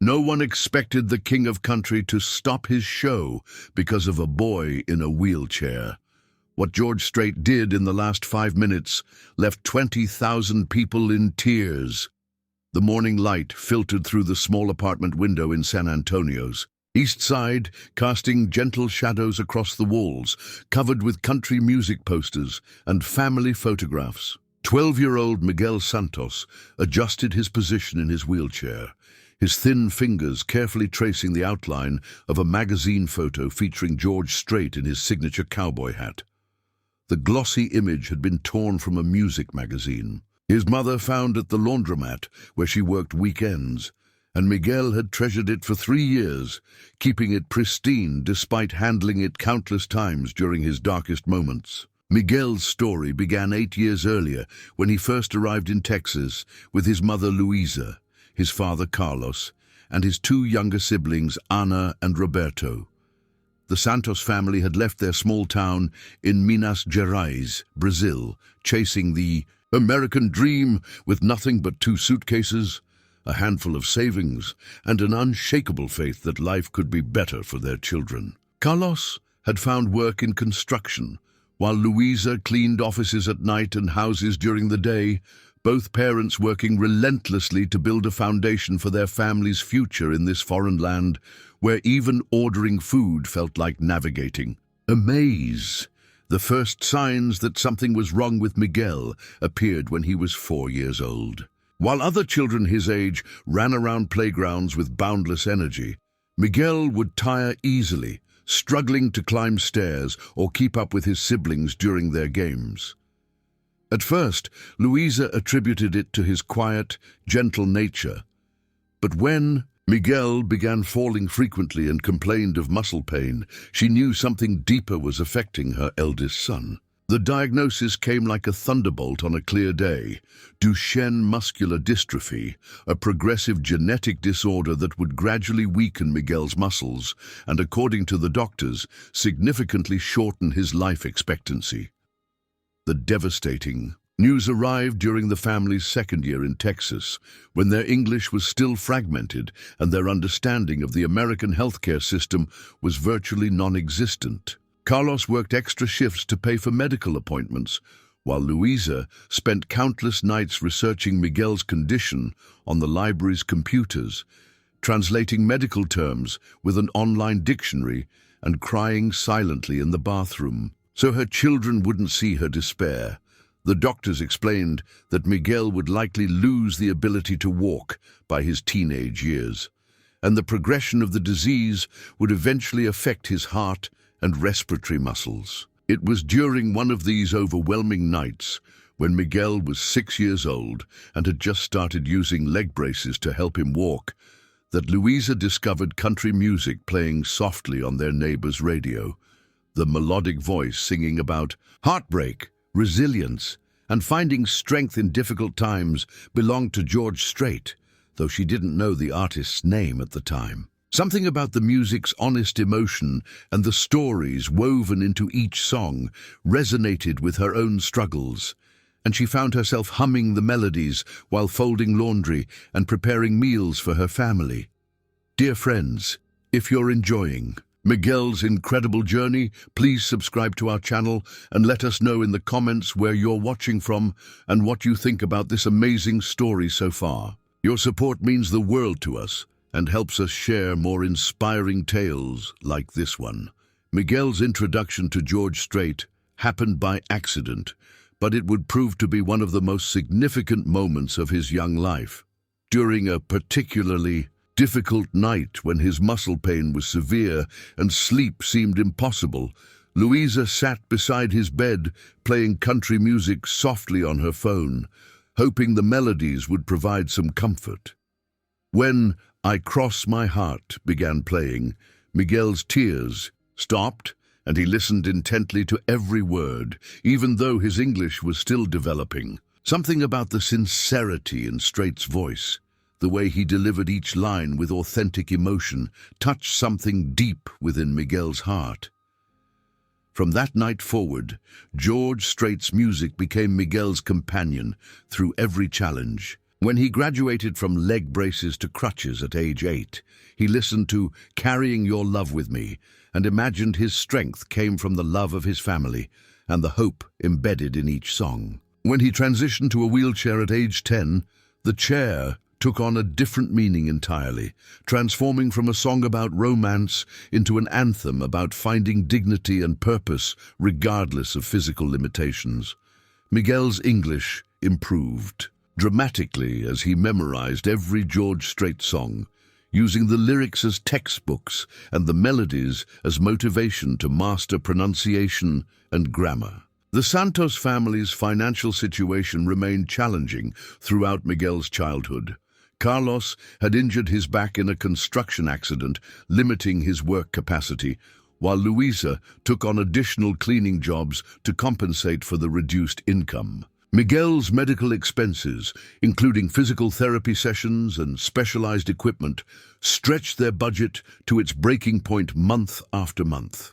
No one expected the king of country to stop his show because of a boy in a wheelchair. What George Strait did in the last 5 minutes left 20,000 people in tears. The morning light filtered through the small apartment window in San Antonio's East Side, casting gentle shadows across the walls, covered with country music posters and family photographs. 12-year-old Miguel Santos adjusted his position in his wheelchair, his thin fingers carefully tracing the outline of a magazine photo featuring George Strait in his signature cowboy hat. The glossy image had been torn from a music magazine. His mother found it at the laundromat where she worked weekends, and Miguel had treasured it for 3 years, keeping it pristine despite handling it countless times during his darkest moments. Miguel's story began 8 years earlier when he first arrived in Texas with his mother Luisa, his father Carlos, and his 2 younger siblings Ana and Roberto. The Santos family had left their small town in Minas Gerais, Brazil, chasing the American dream with nothing but 2 suitcases, a handful of savings, and an unshakable faith that life could be better for their children. Carlos had found work in construction, while Luisa cleaned offices at night and houses during the day, both parents working relentlessly to build a foundation for their family's future in this foreign land, where even ordering food felt like navigating a maze. The first signs that something was wrong with Miguel appeared when he was 4 years old. While other children his age ran around playgrounds with boundless energy, Miguel would tire easily, struggling to climb stairs or keep up with his siblings during their games. At first, Luisa attributed it to his quiet, gentle nature. But when Miguel began falling frequently and complained of muscle pain, she knew something deeper was affecting her eldest son. The diagnosis came like a thunderbolt on a clear day: Duchenne muscular dystrophy, a progressive genetic disorder that would gradually weaken Miguel's muscles and, according to the doctors, significantly shorten his life expectancy. The devastating news arrived during the family's second year in Texas, when their English was still fragmented and their understanding of the American healthcare system was virtually non-existent. Carlos worked extra shifts to pay for medical appointments, while Luisa spent countless nights researching Miguel's condition on the library's computers, translating medical terms with an online dictionary, and crying silently in the bathroom. So her children wouldn't see her despair, the doctors explained that Miguel would likely lose the ability to walk by his teenage years, and the progression of the disease would eventually affect his heart and respiratory muscles. It was during one of these overwhelming nights, when Miguel was 6 years old and had just started using leg braces to help him walk, that Luisa discovered country music playing softly on their neighbor's radio. The melodic voice singing about heartbreak, resilience, and finding strength in difficult times belonged to George Strait, though she didn't know the artist's name at the time. Something about the music's honest emotion and the stories woven into each song resonated with her own struggles, and she found herself humming the melodies while folding laundry and preparing meals for her family. Dear friends, if you're enjoying Miguel's incredible journey, please subscribe to our channel and let us know in the comments where you're watching from and what you think about this amazing story so far. Your support means the world to us and helps us share more inspiring tales like this one. Miguel's introduction to George Strait happened by accident, but it would prove to be one of the most significant moments of his young life. During a particularly difficult night when his muscle pain was severe and sleep seemed impossible, Luisa sat beside his bed playing country music softly on her phone, hoping the melodies would provide some comfort. When I Cross My Heart began playing, Miguel's tears stopped and he listened intently to every word, even though his English was still developing. Something about the sincerity in Strait's voice, the way he delivered each line with authentic emotion, touched something deep within Miguel's heart. From that night forward, George Strait's music became Miguel's companion through every challenge. When he graduated from leg braces to crutches at age 8, he listened to "Carrying Your Love With Me" and imagined his strength came from the love of his family and the hope embedded in each song. When he transitioned to a wheelchair at age 10, the chair took on a different meaning entirely, transforming from a song about romance into an anthem about finding dignity and purpose regardless of physical limitations. Miguel's English improved dramatically as he memorized every George Strait song, using the lyrics as textbooks and the melodies as motivation to master pronunciation and grammar. The Santos family's financial situation remained challenging throughout Miguel's childhood. Carlos had injured his back in a construction accident, limiting his work capacity, while Luisa took on additional cleaning jobs to compensate for the reduced income. Miguel's medical expenses, including physical therapy sessions and specialized equipment, stretched their budget to its breaking point month after month.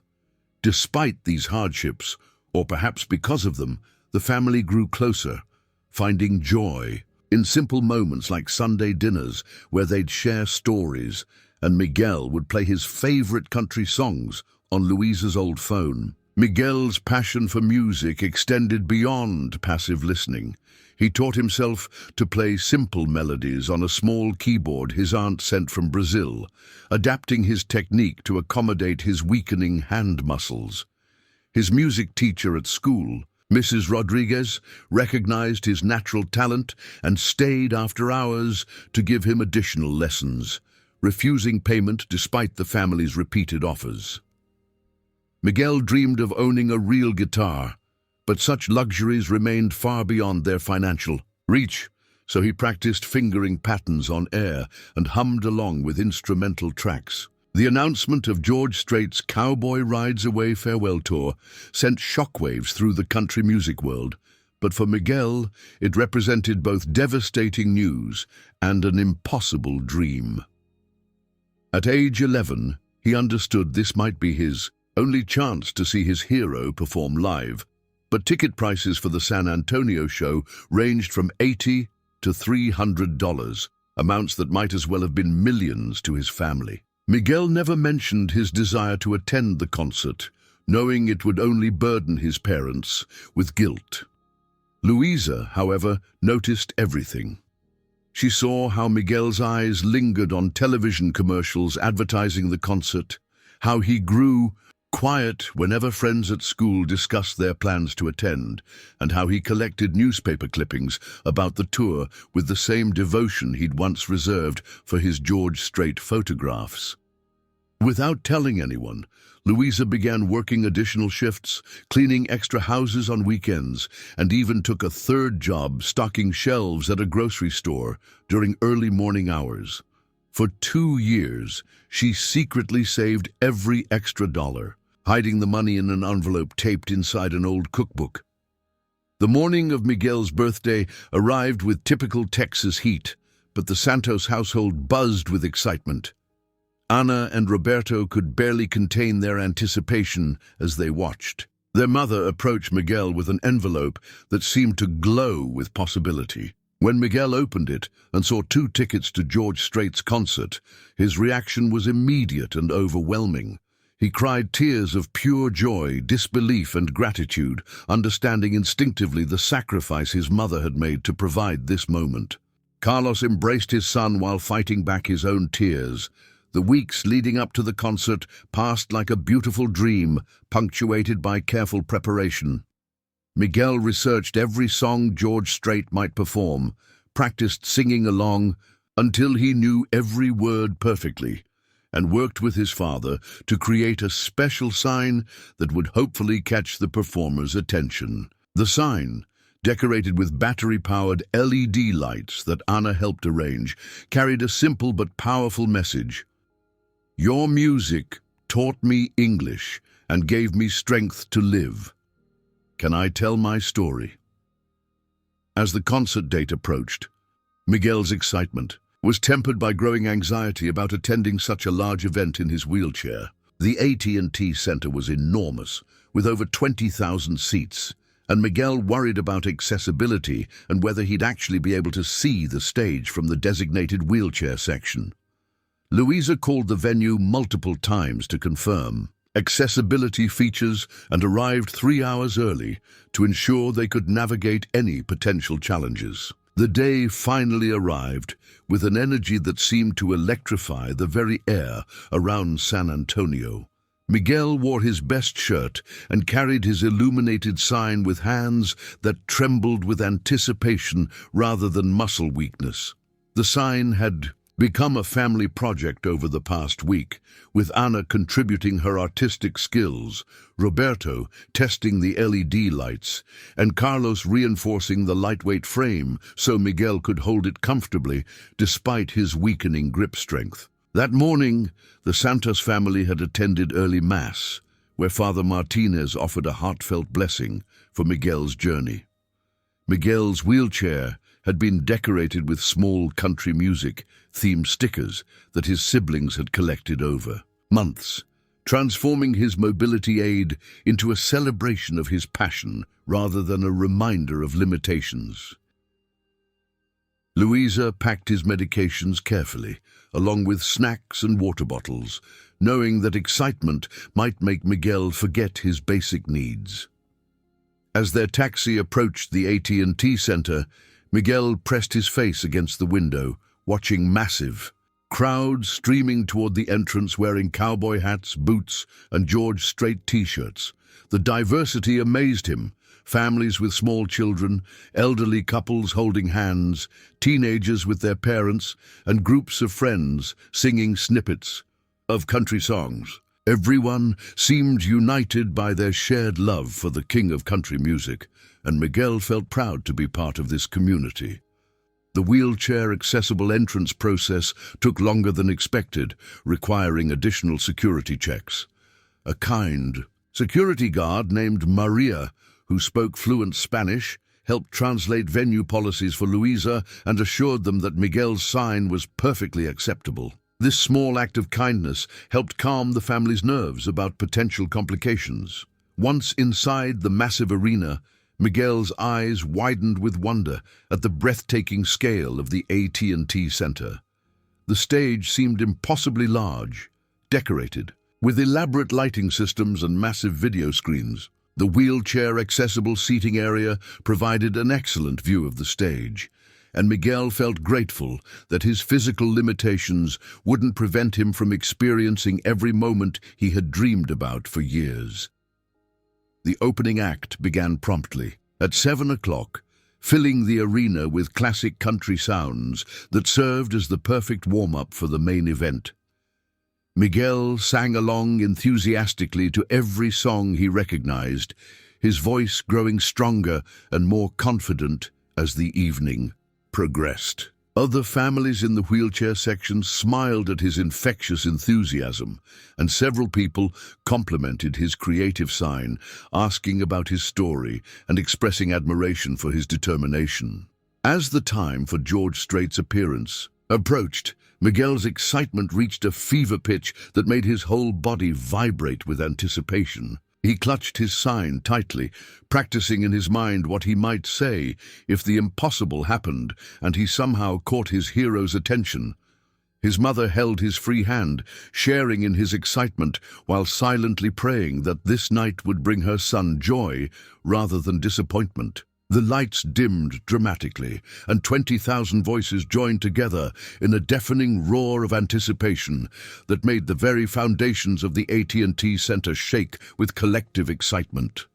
Despite these hardships, or perhaps because of them, the family grew closer, finding joy in simple moments like Sunday dinners where they'd share stories, and Miguel would play his favorite country songs on Luisa's old phone. Miguel's passion for music extended beyond passive listening. He taught himself to play simple melodies on a small keyboard his aunt sent from Brazil, adapting his technique to accommodate his weakening hand muscles. His music teacher at school, Mrs. Rodriguez, recognized his natural talent and stayed after hours to give him additional lessons, refusing payment despite the family's repeated offers. Miguel dreamed of owning a real guitar, but such luxuries remained far beyond their financial reach, so he practiced fingering patterns on air and hummed along with instrumental tracks. The announcement of George Strait's Cowboy Rides Away farewell tour sent shockwaves through the country music world, but for Miguel, it represented both devastating news and an impossible dream. At age 11, he understood this might be his only chance to see his hero perform live, but ticket prices for the San Antonio show ranged from $80 to $300, amounts that might as well have been millions to his family. Miguel never mentioned his desire to attend the concert, knowing it would only burden his parents with guilt. Luisa, however, noticed everything. She saw how Miguel's eyes lingered on television commercials advertising the concert, how he grew quiet whenever friends at school discussed their plans to attend, and how he collected newspaper clippings about the tour with the same devotion he'd once reserved for his George Strait photographs. Without telling anyone, Luisa began working additional shifts, cleaning extra houses on weekends, and even took a third job stocking shelves at a grocery store during early morning hours. For 2 years, she secretly saved every extra dollar, hiding the money in an envelope taped inside an old cookbook. The morning of Miguel's birthday arrived with typical Texas heat, but the Santos household buzzed with excitement. Ana and Roberto could barely contain their anticipation as they watched. Their mother approached Miguel with an envelope that seemed to glow with possibility. When Miguel opened it and saw 2 tickets to George Strait's concert, his reaction was immediate and overwhelming. He cried tears of pure joy, disbelief, and gratitude, understanding instinctively the sacrifice his mother had made to provide this moment. Carlos embraced his son while fighting back his own tears. The weeks leading up to the concert passed like a beautiful dream, punctuated by careful preparation. Miguel researched every song George Strait might perform, practiced singing along until he knew every word perfectly, and worked with his father to create a special sign that would hopefully catch the performer's attention. The sign, decorated with battery-powered LED lights that Ana helped arrange, carried a simple but powerful message. "Your music taught me English and gave me strength to live. Can I tell my story?" As the concert date approached, Miguel's excitement was tempered by growing anxiety about attending such a large event in his wheelchair. The AT&T Center was enormous, with over 20,000 seats, and Miguel worried about accessibility and whether he'd actually be able to see the stage from the designated wheelchair section. Luisa called the venue multiple times to confirm accessibility features and arrived 3 hours early to ensure they could navigate any potential challenges. The day finally arrived with an energy that seemed to electrify the very air around San Antonio. Miguel wore his best shirt and carried his illuminated sign with hands that trembled with anticipation rather than muscle weakness. The sign had become a family project over the past week, with Ana contributing her artistic skills, Roberto testing the LED lights, and Carlos reinforcing the lightweight frame so Miguel could hold it comfortably despite his weakening grip strength. That morning, the Santos family had attended early Mass, where Father Martinez offered a heartfelt blessing for Miguel's journey. Miguel's wheelchair had been decorated with small country music-themed stickers that his siblings had collected over months, transforming his mobility aid into a celebration of his passion rather than a reminder of limitations. Luisa packed his medications carefully, along with snacks and water bottles, knowing that excitement might make Miguel forget his basic needs. As their taxi approached the AT&T Center, Miguel pressed his face against the window, watching massive crowds streaming toward the entrance wearing cowboy hats, boots, and George Strait t-shirts. The diversity amazed him. Families with small children, elderly couples holding hands, teenagers with their parents, and groups of friends singing snippets of country songs. Everyone seemed united by their shared love for the king of country music, and Miguel felt proud to be part of this community. The wheelchair-accessible entrance process took longer than expected, requiring additional security checks. A kind security guard named Maria, who spoke fluent Spanish, helped translate venue policies for Luisa and assured them that Miguel's sign was perfectly acceptable. This small act of kindness helped calm the family's nerves about potential complications. Once inside the massive arena, Miguel's eyes widened with wonder at the breathtaking scale of the AT&T Center. The stage seemed impossibly large, decorated, with elaborate lighting systems and massive video screens. The wheelchair-accessible seating area provided an excellent view of the stage, and Miguel felt grateful that his physical limitations wouldn't prevent him from experiencing every moment he had dreamed about for years. The opening act began promptly, at 7 o'clock, filling the arena with classic country sounds that served as the perfect warm-up for the main event. Miguel sang along enthusiastically to every song he recognized, his voice growing stronger and more confident as the evening progressed. Other families in the wheelchair section smiled at his infectious enthusiasm, and several people complimented his creative sign, asking about his story and expressing admiration for his determination. As the time for George Strait's appearance approached, Miguel's excitement reached a fever pitch that made his whole body vibrate with anticipation. He clutched his sign tightly, practicing in his mind what he might say if the impossible happened and he somehow caught his hero's attention. His mother held his free hand, sharing in his excitement while silently praying that this night would bring her son joy rather than disappointment. The lights dimmed dramatically, and 20,000 voices joined together in a deafening roar of anticipation that made the very foundations of the AT&T Center shake with collective excitement.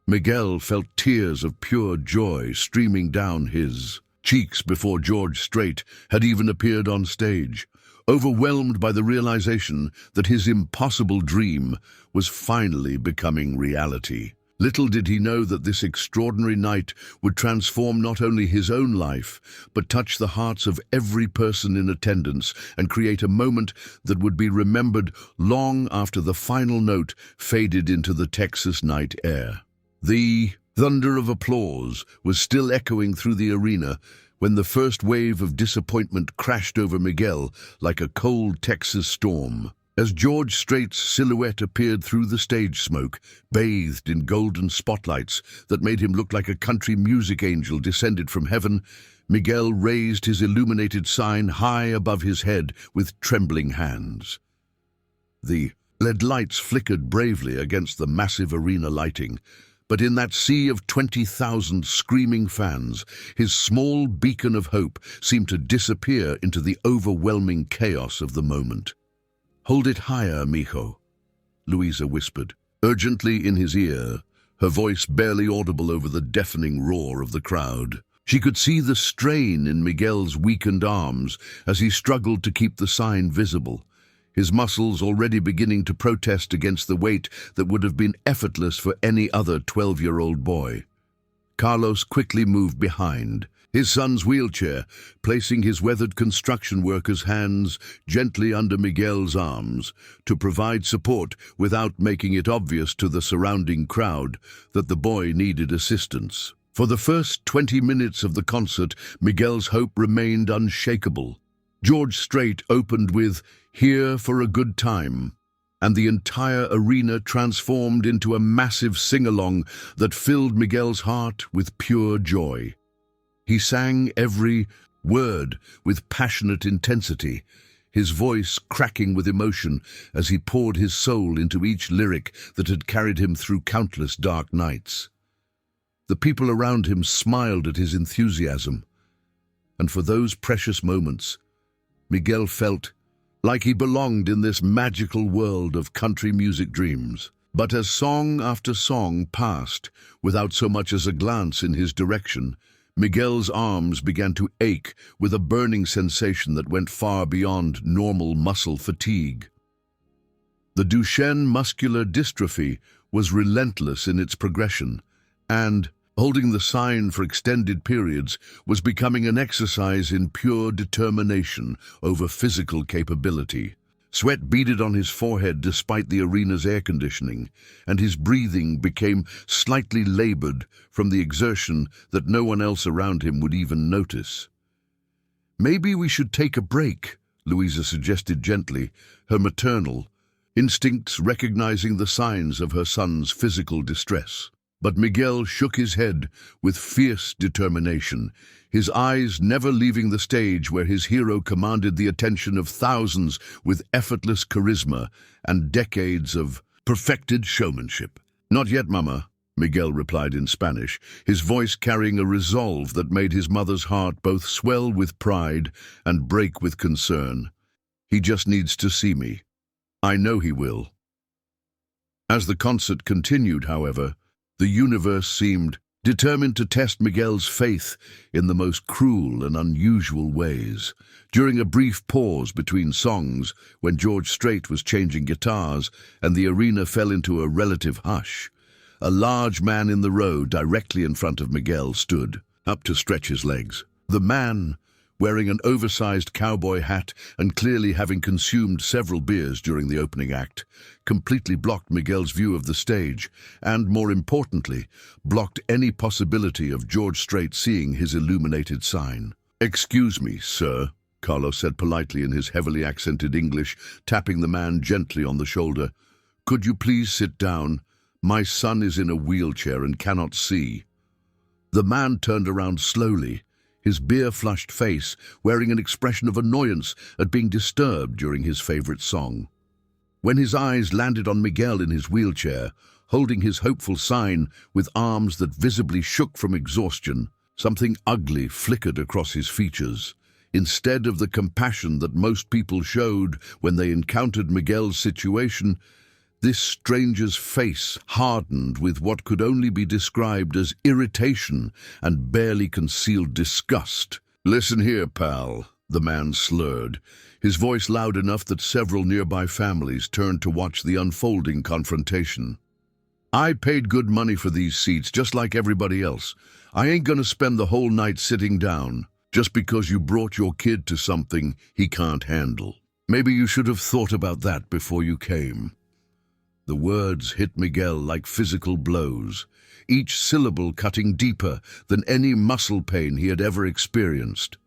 Miguel felt tears of pure joy streaming down his cheeks before George Strait had even appeared on stage, overwhelmed by the realization that his impossible dream was finally becoming reality. Little did he know that this extraordinary night would transform not only his own life, but touch the hearts of every person in attendance and create a moment that would be remembered long after the final note faded into the Texas night air. The thunder of applause was still echoing through the arena when the first wave of disappointment crashed over Miguel like a cold Texas storm. As George Strait's silhouette appeared through the stage smoke, bathed in golden spotlights that made him look like a country music angel descended from heaven, Miguel raised his illuminated sign high above his head with trembling hands. The LED lights flickered bravely against the massive arena lighting, but in that sea of 20,000 screaming fans, his small beacon of hope seemed to disappear into the overwhelming chaos of the moment. "Hold it higher, mijo," Luisa whispered, urgently in his ear, her voice barely audible over the deafening roar of the crowd. She could see the strain in Miguel's weakened arms as he struggled to keep the sign visible, his muscles already beginning to protest against the weight that would have been effortless for any other 12-year-old boy. Carlos quickly moved behind, his son's wheelchair, placing his weathered construction worker's hands gently under Miguel's arms to provide support without making it obvious to the surrounding crowd that the boy needed assistance. For the first 20 minutes of the concert, Miguel's hope remained unshakable. George Strait opened with "Here for a Good Time," and the entire arena transformed into a massive sing-along that filled Miguel's heart with pure joy. He sang every word with passionate intensity, his voice cracking with emotion as he poured his soul into each lyric that had carried him through countless dark nights. The people around him smiled at his enthusiasm, and for those precious moments, Miguel felt like he belonged in this magical world of country music dreams. But as song after song passed, without so much as a glance in his direction, Miguel's arms began to ache with a burning sensation that went far beyond normal muscle fatigue. The Duchenne muscular dystrophy was relentless in its progression, and, holding the sign for extended periods, was becoming an exercise in pure determination over physical capability. Sweat beaded on his forehead despite the arena's air conditioning, and his breathing became slightly labored from the exertion that no one else around him would even notice. "Maybe we should take a break," Louisa suggested gently, her maternal instincts recognizing the signs of her son's physical distress. But Miguel shook his head with fierce determination, his eyes never leaving the stage where his hero commanded the attention of thousands with effortless charisma and decades of perfected showmanship. "Not yet, Mama," Miguel replied in Spanish, his voice carrying a resolve that made his mother's heart both swell with pride and break with concern. "He just needs to see me. I know he will." As the concert continued, however, the universe seemed determined to test Miguel's faith in the most cruel and unusual ways. During a brief pause between songs, when George Strait was changing guitars and the arena fell into a relative hush, a large man in the row directly in front of Miguel stood up to stretch his legs. The man, wearing an oversized cowboy hat and clearly having consumed several beers during the opening act, completely blocked Miguel's view of the stage and, more importantly, blocked any possibility of George Strait seeing his illuminated sign. "Excuse me, sir," Carlos said politely in his heavily accented English, tapping the man gently on the shoulder. "Could you please sit down? My son is in a wheelchair and cannot see." The man turned around slowly, his beer-flushed face wearing an expression of annoyance at being disturbed during his favorite song. When his eyes landed on Miguel in his wheelchair, holding his hopeful sign with arms that visibly shook from exhaustion, something ugly flickered across his features. Instead of the compassion that most people showed when they encountered Miguel's situation, this stranger's face hardened with what could only be described as irritation and barely concealed disgust. "Listen here, pal," the man slurred, his voice loud enough that several nearby families turned to watch the unfolding confrontation. "I paid good money for these seats just like everybody else. I ain't gonna spend the whole night sitting down just because you brought your kid to something he can't handle. Maybe you should have thought about that before you came." The words hit Miguel like physical blows, each syllable cutting deeper than any muscle pain he had ever experienced.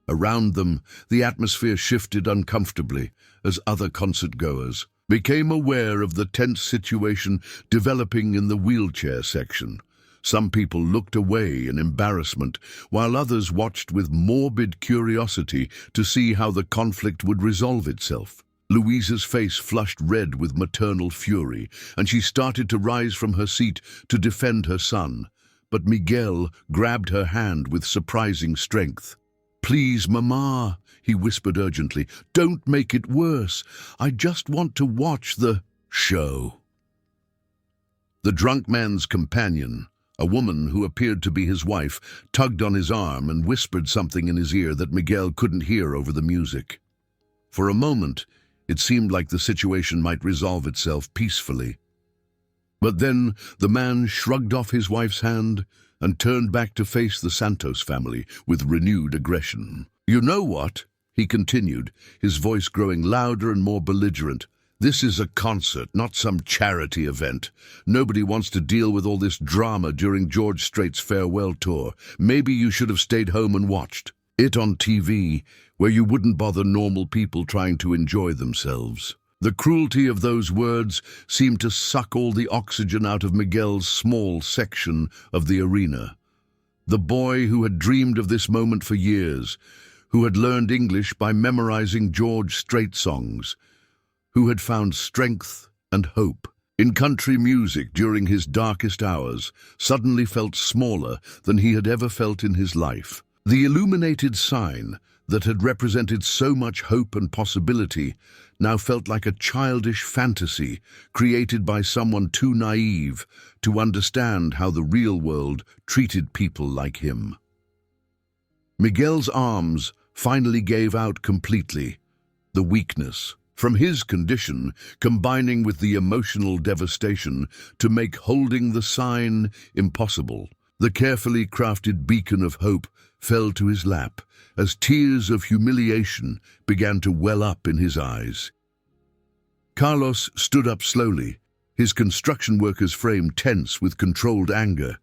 Around them, the atmosphere shifted uncomfortably as other concert-goers became aware of the tense situation developing in the wheelchair section. Some people looked away in embarrassment, while others watched with morbid curiosity to see how the conflict would resolve itself. Louisa's face flushed red with maternal fury, and she started to rise from her seat to defend her son. But Miguel grabbed her hand with surprising strength. "Please, Mama," he whispered urgently, "don't make it worse. I just want to watch the show." The drunk man's companion, a woman who appeared to be his wife, tugged on his arm and whispered something in his ear that Miguel couldn't hear over the music. For a moment, it seemed like the situation might resolve itself peacefully. But then the man shrugged off his wife's hand and turned back to face the Santos family with renewed aggression. "You know what?" he continued, his voice growing louder and more belligerent. "This is a concert, not some charity event. Nobody wants to deal with all this drama during George Strait's farewell tour. Maybe you should have stayed home and watched it on TV, where you wouldn't bother normal people trying to enjoy themselves." The cruelty of those words seemed to suck all the oxygen out of Miguel's small section of the arena. The boy who had dreamed of this moment for years, who had learned English by memorizing George Strait songs, who had found strength and hope in country music during his darkest hours, suddenly felt smaller than he had ever felt in his life. The illuminated sign that had represented so much hope and possibility now felt like a childish fantasy created by someone too naive to understand how the real world treated people like him. Miguel's arms finally gave out completely. The weakness from his condition, combining with the emotional devastation to make holding the sign impossible. The carefully crafted beacon of hope fell to his lap as tears of humiliation began to well up in his eyes. Carlos stood up slowly, his construction worker's frame tense with controlled anger.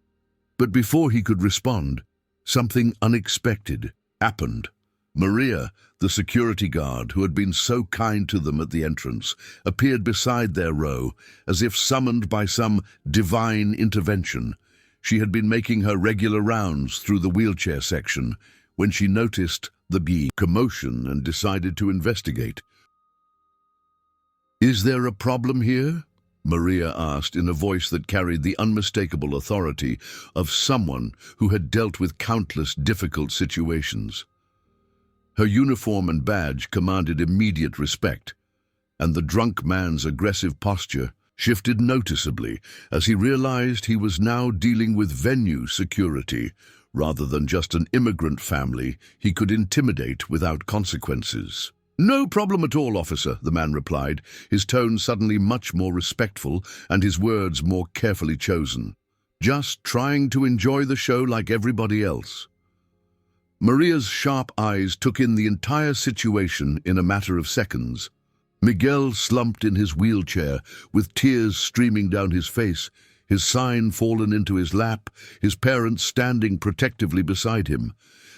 But before he could respond, something unexpected happened. Maria, the security guard who had been so kind to them at the entrance, appeared beside their row as if summoned by some divine intervention. She had been making her regular rounds through the wheelchair section when she noticed the commotion and decided to investigate. "Is there a problem here?" Maria asked in a voice that carried the unmistakable authority of someone who had dealt with countless difficult situations. Her uniform and badge commanded immediate respect, and the drunk man's aggressive posture shifted noticeably as he realized he was now dealing with venue security rather than just an immigrant family he could intimidate without consequences. "No problem at all, officer," the man replied, his tone suddenly much more respectful and his words more carefully chosen. "Just trying to enjoy the show like everybody else." Maria's sharp eyes took in the entire situation in a matter of seconds. Miguel slumped in his wheelchair, with tears streaming down his face, his sign fallen into his lap, his parents standing protectively beside him,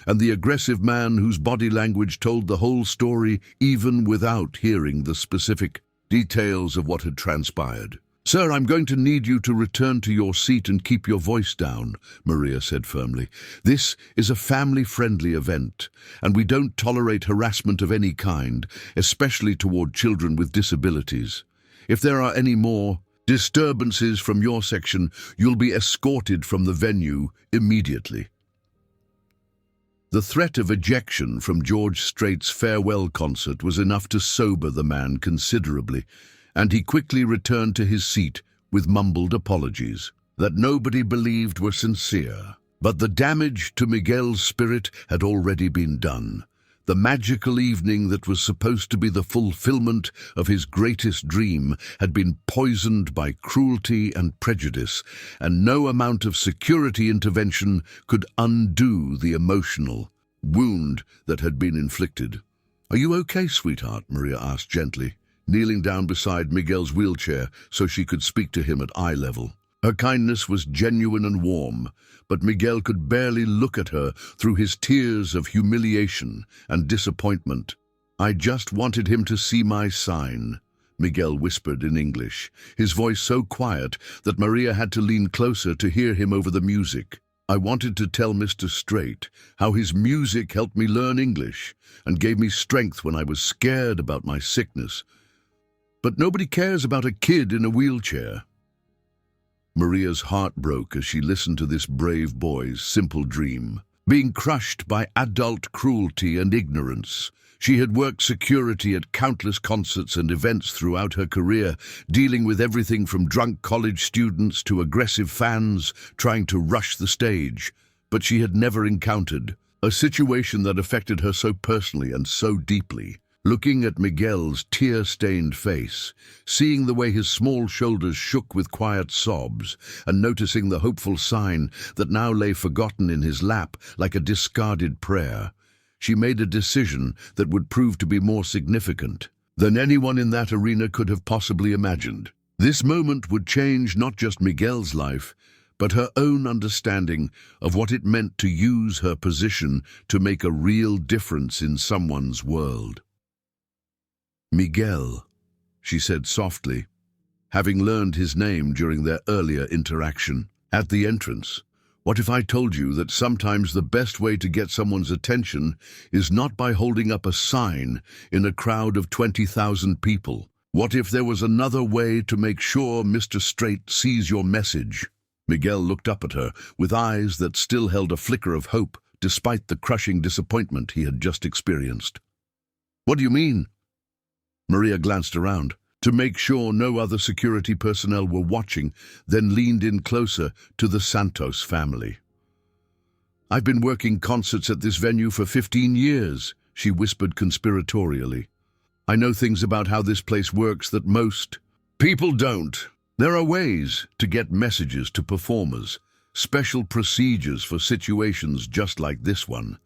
and the aggressive man whose body language told the whole story even without hearing the specific details of what had transpired. "Sir, I'm going to need you to return to your seat and keep your voice down," Maria said firmly. "This is a family-friendly event, and we don't tolerate harassment of any kind, especially toward children with disabilities. If there are any more disturbances from your section, you'll be escorted from the venue immediately." The threat of ejection from George Strait's farewell concert was enough to sober the man considerably, and he quickly returned to his seat with mumbled apologies that nobody believed were sincere. But the damage to Miguel's spirit had already been done. The magical evening that was supposed to be the fulfillment of his greatest dream had been poisoned by cruelty and prejudice, and no amount of security intervention could undo the emotional wound that had been inflicted. "Are you okay, sweetheart?" Maria asked gently, kneeling down beside Miguel's wheelchair so she could speak to him at eye level. Her kindness was genuine and warm, but Miguel could barely look at her through his tears of humiliation and disappointment. "I just wanted him to see my sign," Miguel whispered in English, his voice so quiet that Maria had to lean closer to hear him over the music. "I wanted to tell Mr. Straight how his music helped me learn English and gave me strength when I was scared about my sickness. But nobody cares about a kid in a wheelchair." Maria's heart broke as she listened to this brave boy's simple dream, being crushed by adult cruelty and ignorance. She had worked security at countless concerts and events throughout her career, dealing with everything from drunk college students to aggressive fans trying to rush the stage. But she had never encountered a situation that affected her so personally and so deeply. Looking at Miguel's tear-stained face, seeing the way his small shoulders shook with quiet sobs, and noticing the hopeful sign that now lay forgotten in his lap like a discarded prayer, she made a decision that would prove to be more significant than anyone in that arena could have possibly imagined. This moment would change not just Miguel's life, but her own understanding of what it meant to use her position to make a real difference in someone's world. "Miguel," she said softly, having learned his name during their earlier interaction. "At the entrance, what if I told you that sometimes the best way to get someone's attention is not by holding up a sign in a crowd of 20,000 people? What if there was another way to make sure Mr. Straight sees your message?" Miguel looked up at her with eyes that still held a flicker of hope despite the crushing disappointment he had just experienced. "What do you mean?" Maria glanced around to make sure no other security personnel were watching, then leaned in closer to the Santos family. "I've been working concerts at this venue for 15 years, she whispered conspiratorially. "I know things about how this place works that most people don't. There are ways to get messages to performers, special procedures for situations just like this one."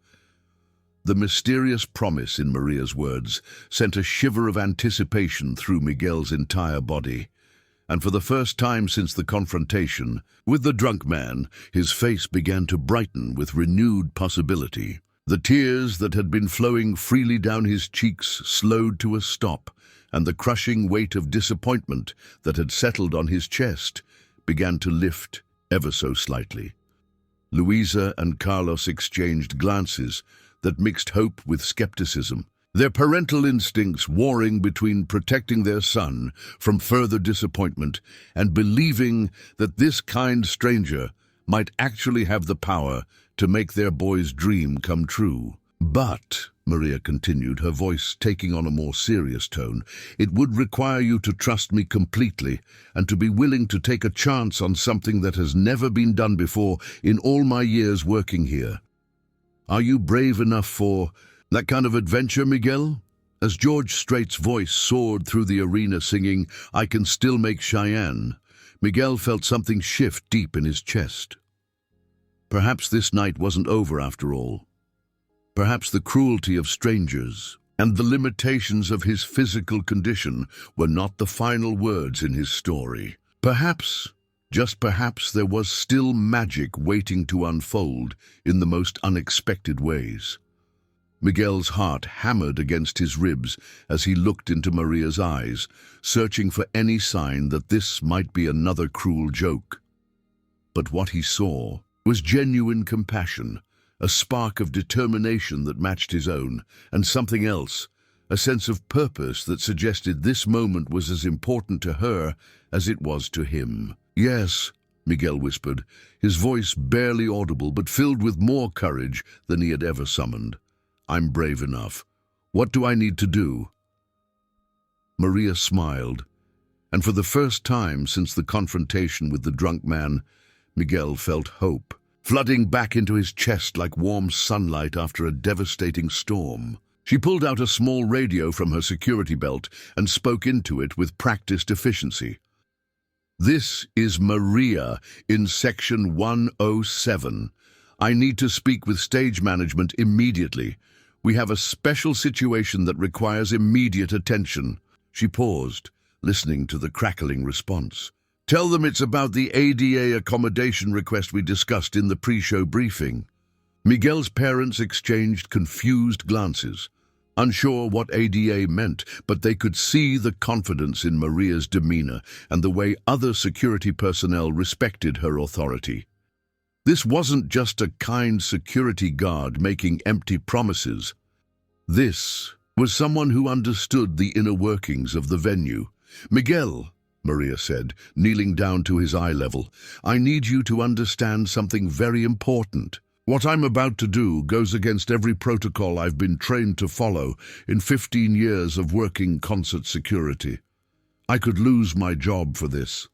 The mysterious promise in Maria's words sent a shiver of anticipation through Miguel's entire body, and for the first time since the confrontation with the drunk man, his face began to brighten with renewed possibility. The tears that had been flowing freely down his cheeks slowed to a stop, and the crushing weight of disappointment that had settled on his chest began to lift ever so slightly. Luisa and Carlos exchanged glances that mixed hope with skepticism, their parental instincts warring between protecting their son from further disappointment and believing that this kind stranger might actually have the power to make their boy's dream come true. "But," Maria continued, her voice taking on a more serious tone, "it would require you to trust me completely and to be willing to take a chance on something that has never been done before in all my years working here. Are you brave enough for that kind of adventure, Miguel?" As George Strait's voice soared through the arena singing, "I Can Still Make Cheyenne," Miguel felt something shift deep in his chest. Perhaps this night wasn't over after all. Perhaps the cruelty of strangers and the limitations of his physical condition were not the final words in his story. Perhaps, just perhaps, there was still magic waiting to unfold in the most unexpected ways. Miguel's heart hammered against his ribs as he looked into Maria's eyes, searching for any sign that this might be another cruel joke. But what he saw was genuine compassion, a spark of determination that matched his own, and something else, a sense of purpose that suggested this moment was as important to her as it was to him. "Yes," Miguel whispered, his voice barely audible but filled with more courage than he had ever summoned. "I'm brave enough. What do I need to do?" Maria smiled, and for the first time since the confrontation with the drunk man, Miguel felt hope flooding back into his chest like warm sunlight after a devastating storm. She pulled out a small radio from her security belt and spoke into it with practiced efficiency. "This is Maria in Section 107. I need to speak with stage management immediately. We have a special situation that requires immediate attention." She paused, listening to the crackling response, Tell them it's about the ADA accommodation request we discussed in the pre-show briefing. Miguel's parents exchanged confused glances, unsure what ADA meant, but they could see the confidence in Maria's demeanor and the way other security personnel respected her authority. This wasn't just a kind security guard making empty promises. This was someone who understood the inner workings of the venue. "Miguel," Maria said, kneeling down to his eye level, "I need you to understand something very important. What I'm about to do goes against every protocol I've been trained to follow in 15 years of working concert security. I could lose my job for this."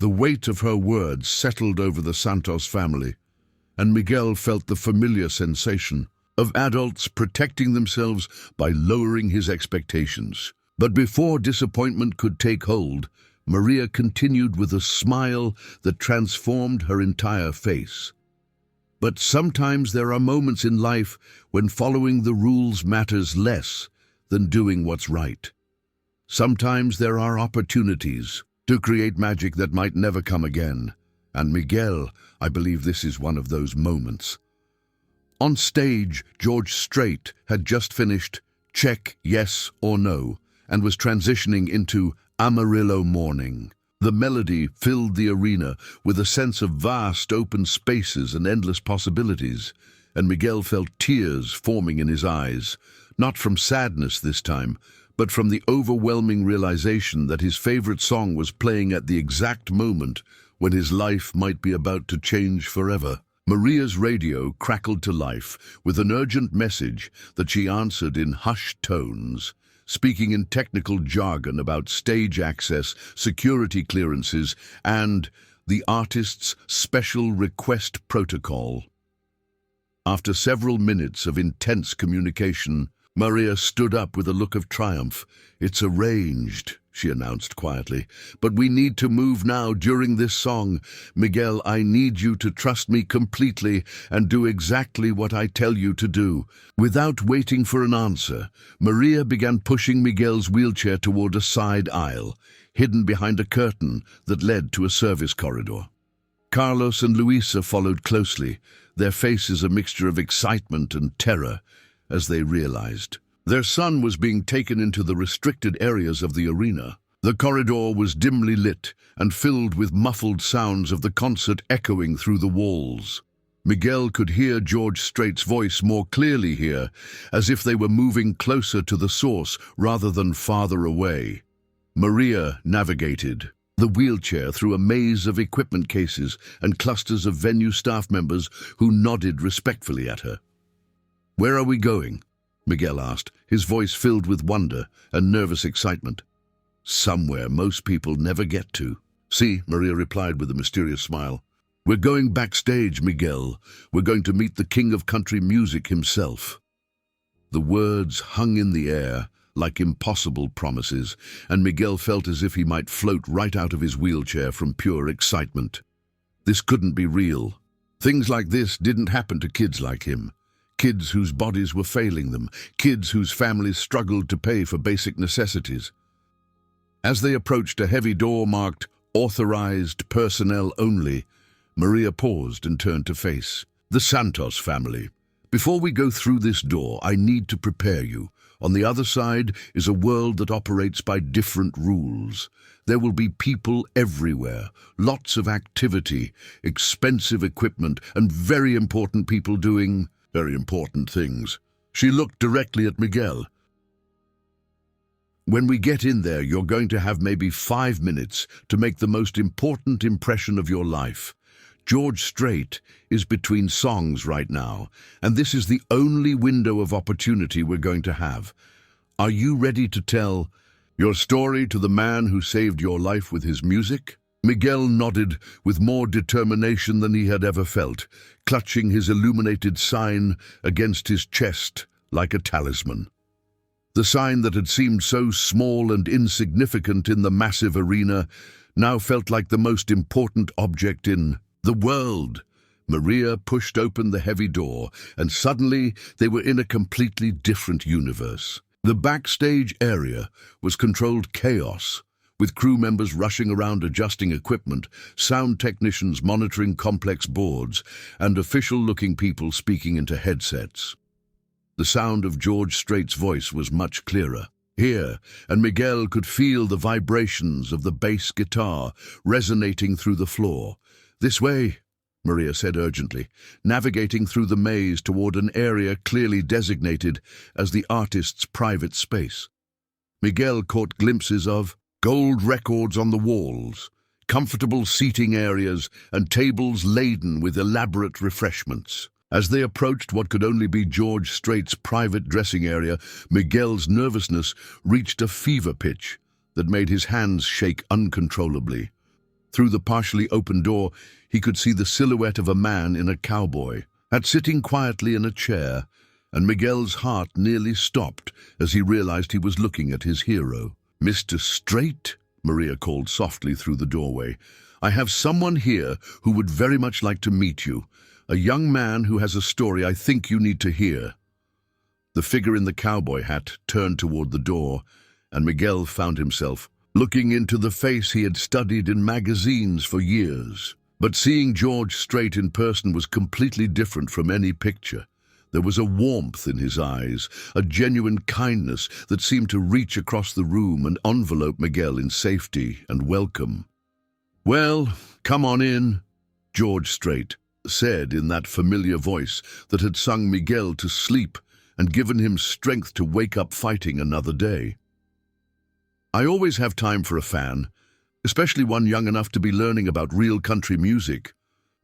The weight of her words settled over the Santos family, and Miguel felt the familiar sensation of adults protecting themselves by lowering his expectations. But before disappointment could take hold, Maria continued with a smile that transformed her entire face. But sometimes there are moments in life when following the rules matters less than doing what's right. Sometimes there are opportunities to create magic that might never come again. And Miguel, I believe this is one of those moments. On stage, George Strait had just finished Check Yes or No and was transitioning into Amarillo Morning. The melody filled the arena with a sense of vast open spaces and endless possibilities, and Miguel felt tears forming in his eyes, not from sadness this time, but from the overwhelming realization that his favorite song was playing at the exact moment when his life might be about to change forever. Maria's radio crackled to life with an urgent message that she answered in hushed tones, speaking in technical jargon about stage access, security clearances, and the artist's special request protocol. After several minutes of intense communication, Maria stood up with a look of triumph. "It's arranged," she announced quietly, "but we need to move now during this song. Miguel, I need you to trust me completely and do exactly what I tell you to do." Without waiting for an answer, Maria began pushing Miguel's wheelchair toward a side aisle, hidden behind a curtain that led to a service corridor. Carlos and Luisa followed closely, their faces a mixture of excitement and terror, as they realized their son was being taken into the restricted areas of the arena. The corridor was dimly lit and filled with muffled sounds of the concert echoing through the walls. Miguel could hear George Strait's voice more clearly here, as if they were moving closer to the source rather than farther away. Maria navigated the wheelchair through a maze of equipment cases and clusters of venue staff members who nodded respectfully at her. "Where are we going?" Miguel asked, his voice filled with wonder and nervous excitement. "Somewhere most people never get to." "See," Maria replied with a mysterious smile. "We're going backstage, Miguel. We're going to meet the king of country music himself." The words hung in the air like impossible promises, and Miguel felt as if he might float right out of his wheelchair from pure excitement. This couldn't be real. Things like this didn't happen to kids like him. Kids whose bodies were failing them, kids whose families struggled to pay for basic necessities. As they approached a heavy door marked "Authorized Personnel Only," Maria paused and turned to face the Santos family. "Before we go through this door, I need to prepare you. On the other side is a world that operates by different rules. There will be people everywhere, lots of activity, expensive equipment, and very important people doing very important things." She looked directly at Miguel. "When we get in there, you're going to have maybe 5 minutes to make the most important impression of your life. George Strait is between songs right now, and this is the only window of opportunity we're going to have. Are you ready to tell your story to the man who saved your life with his music?" Miguel nodded with more determination than he had ever felt, clutching his illuminated sign against his chest like a talisman. The sign that had seemed so small and insignificant in the massive arena now felt like the most important object in the world. Maria pushed open the heavy door, and suddenly they were in a completely different universe. The backstage area was controlled chaos, with crew members rushing around adjusting equipment, sound technicians monitoring complex boards, and official-looking people speaking into headsets. The sound of George Strait's voice was much clearer. Here, and Miguel could feel the vibrations of the bass guitar resonating through the floor. "This way," Maria said urgently, navigating through the maze toward an area clearly designated as the artist's private space. Miguel caught glimpses of gold records on the walls, comfortable seating areas, and tables laden with elaborate refreshments. As they approached what could only be George Strait's private dressing area, Miguel's nervousness reached a fever pitch that made his hands shake uncontrollably. Through the partially open door, he could see the silhouette of a man in a cowboy hat sitting quietly in a chair, and Miguel's heart nearly stopped as he realized he was looking at his hero. "Mr. Straight," Maria called softly through the doorway, "I have someone here who would very much like to meet you. A young man who has a story I think you need to hear." The figure in the cowboy hat turned toward the door, and Miguel found himself looking into the face he had studied in magazines for years. But seeing George Strait in person was completely different from any picture. There was a warmth in his eyes, a genuine kindness that seemed to reach across the room and envelope Miguel in safety and welcome. "Well, come on in," George Strait said in that familiar voice that had sung Miguel to sleep and given him strength to wake up fighting another day. "I always have time for a fan, especially one young enough to be learning about real country music."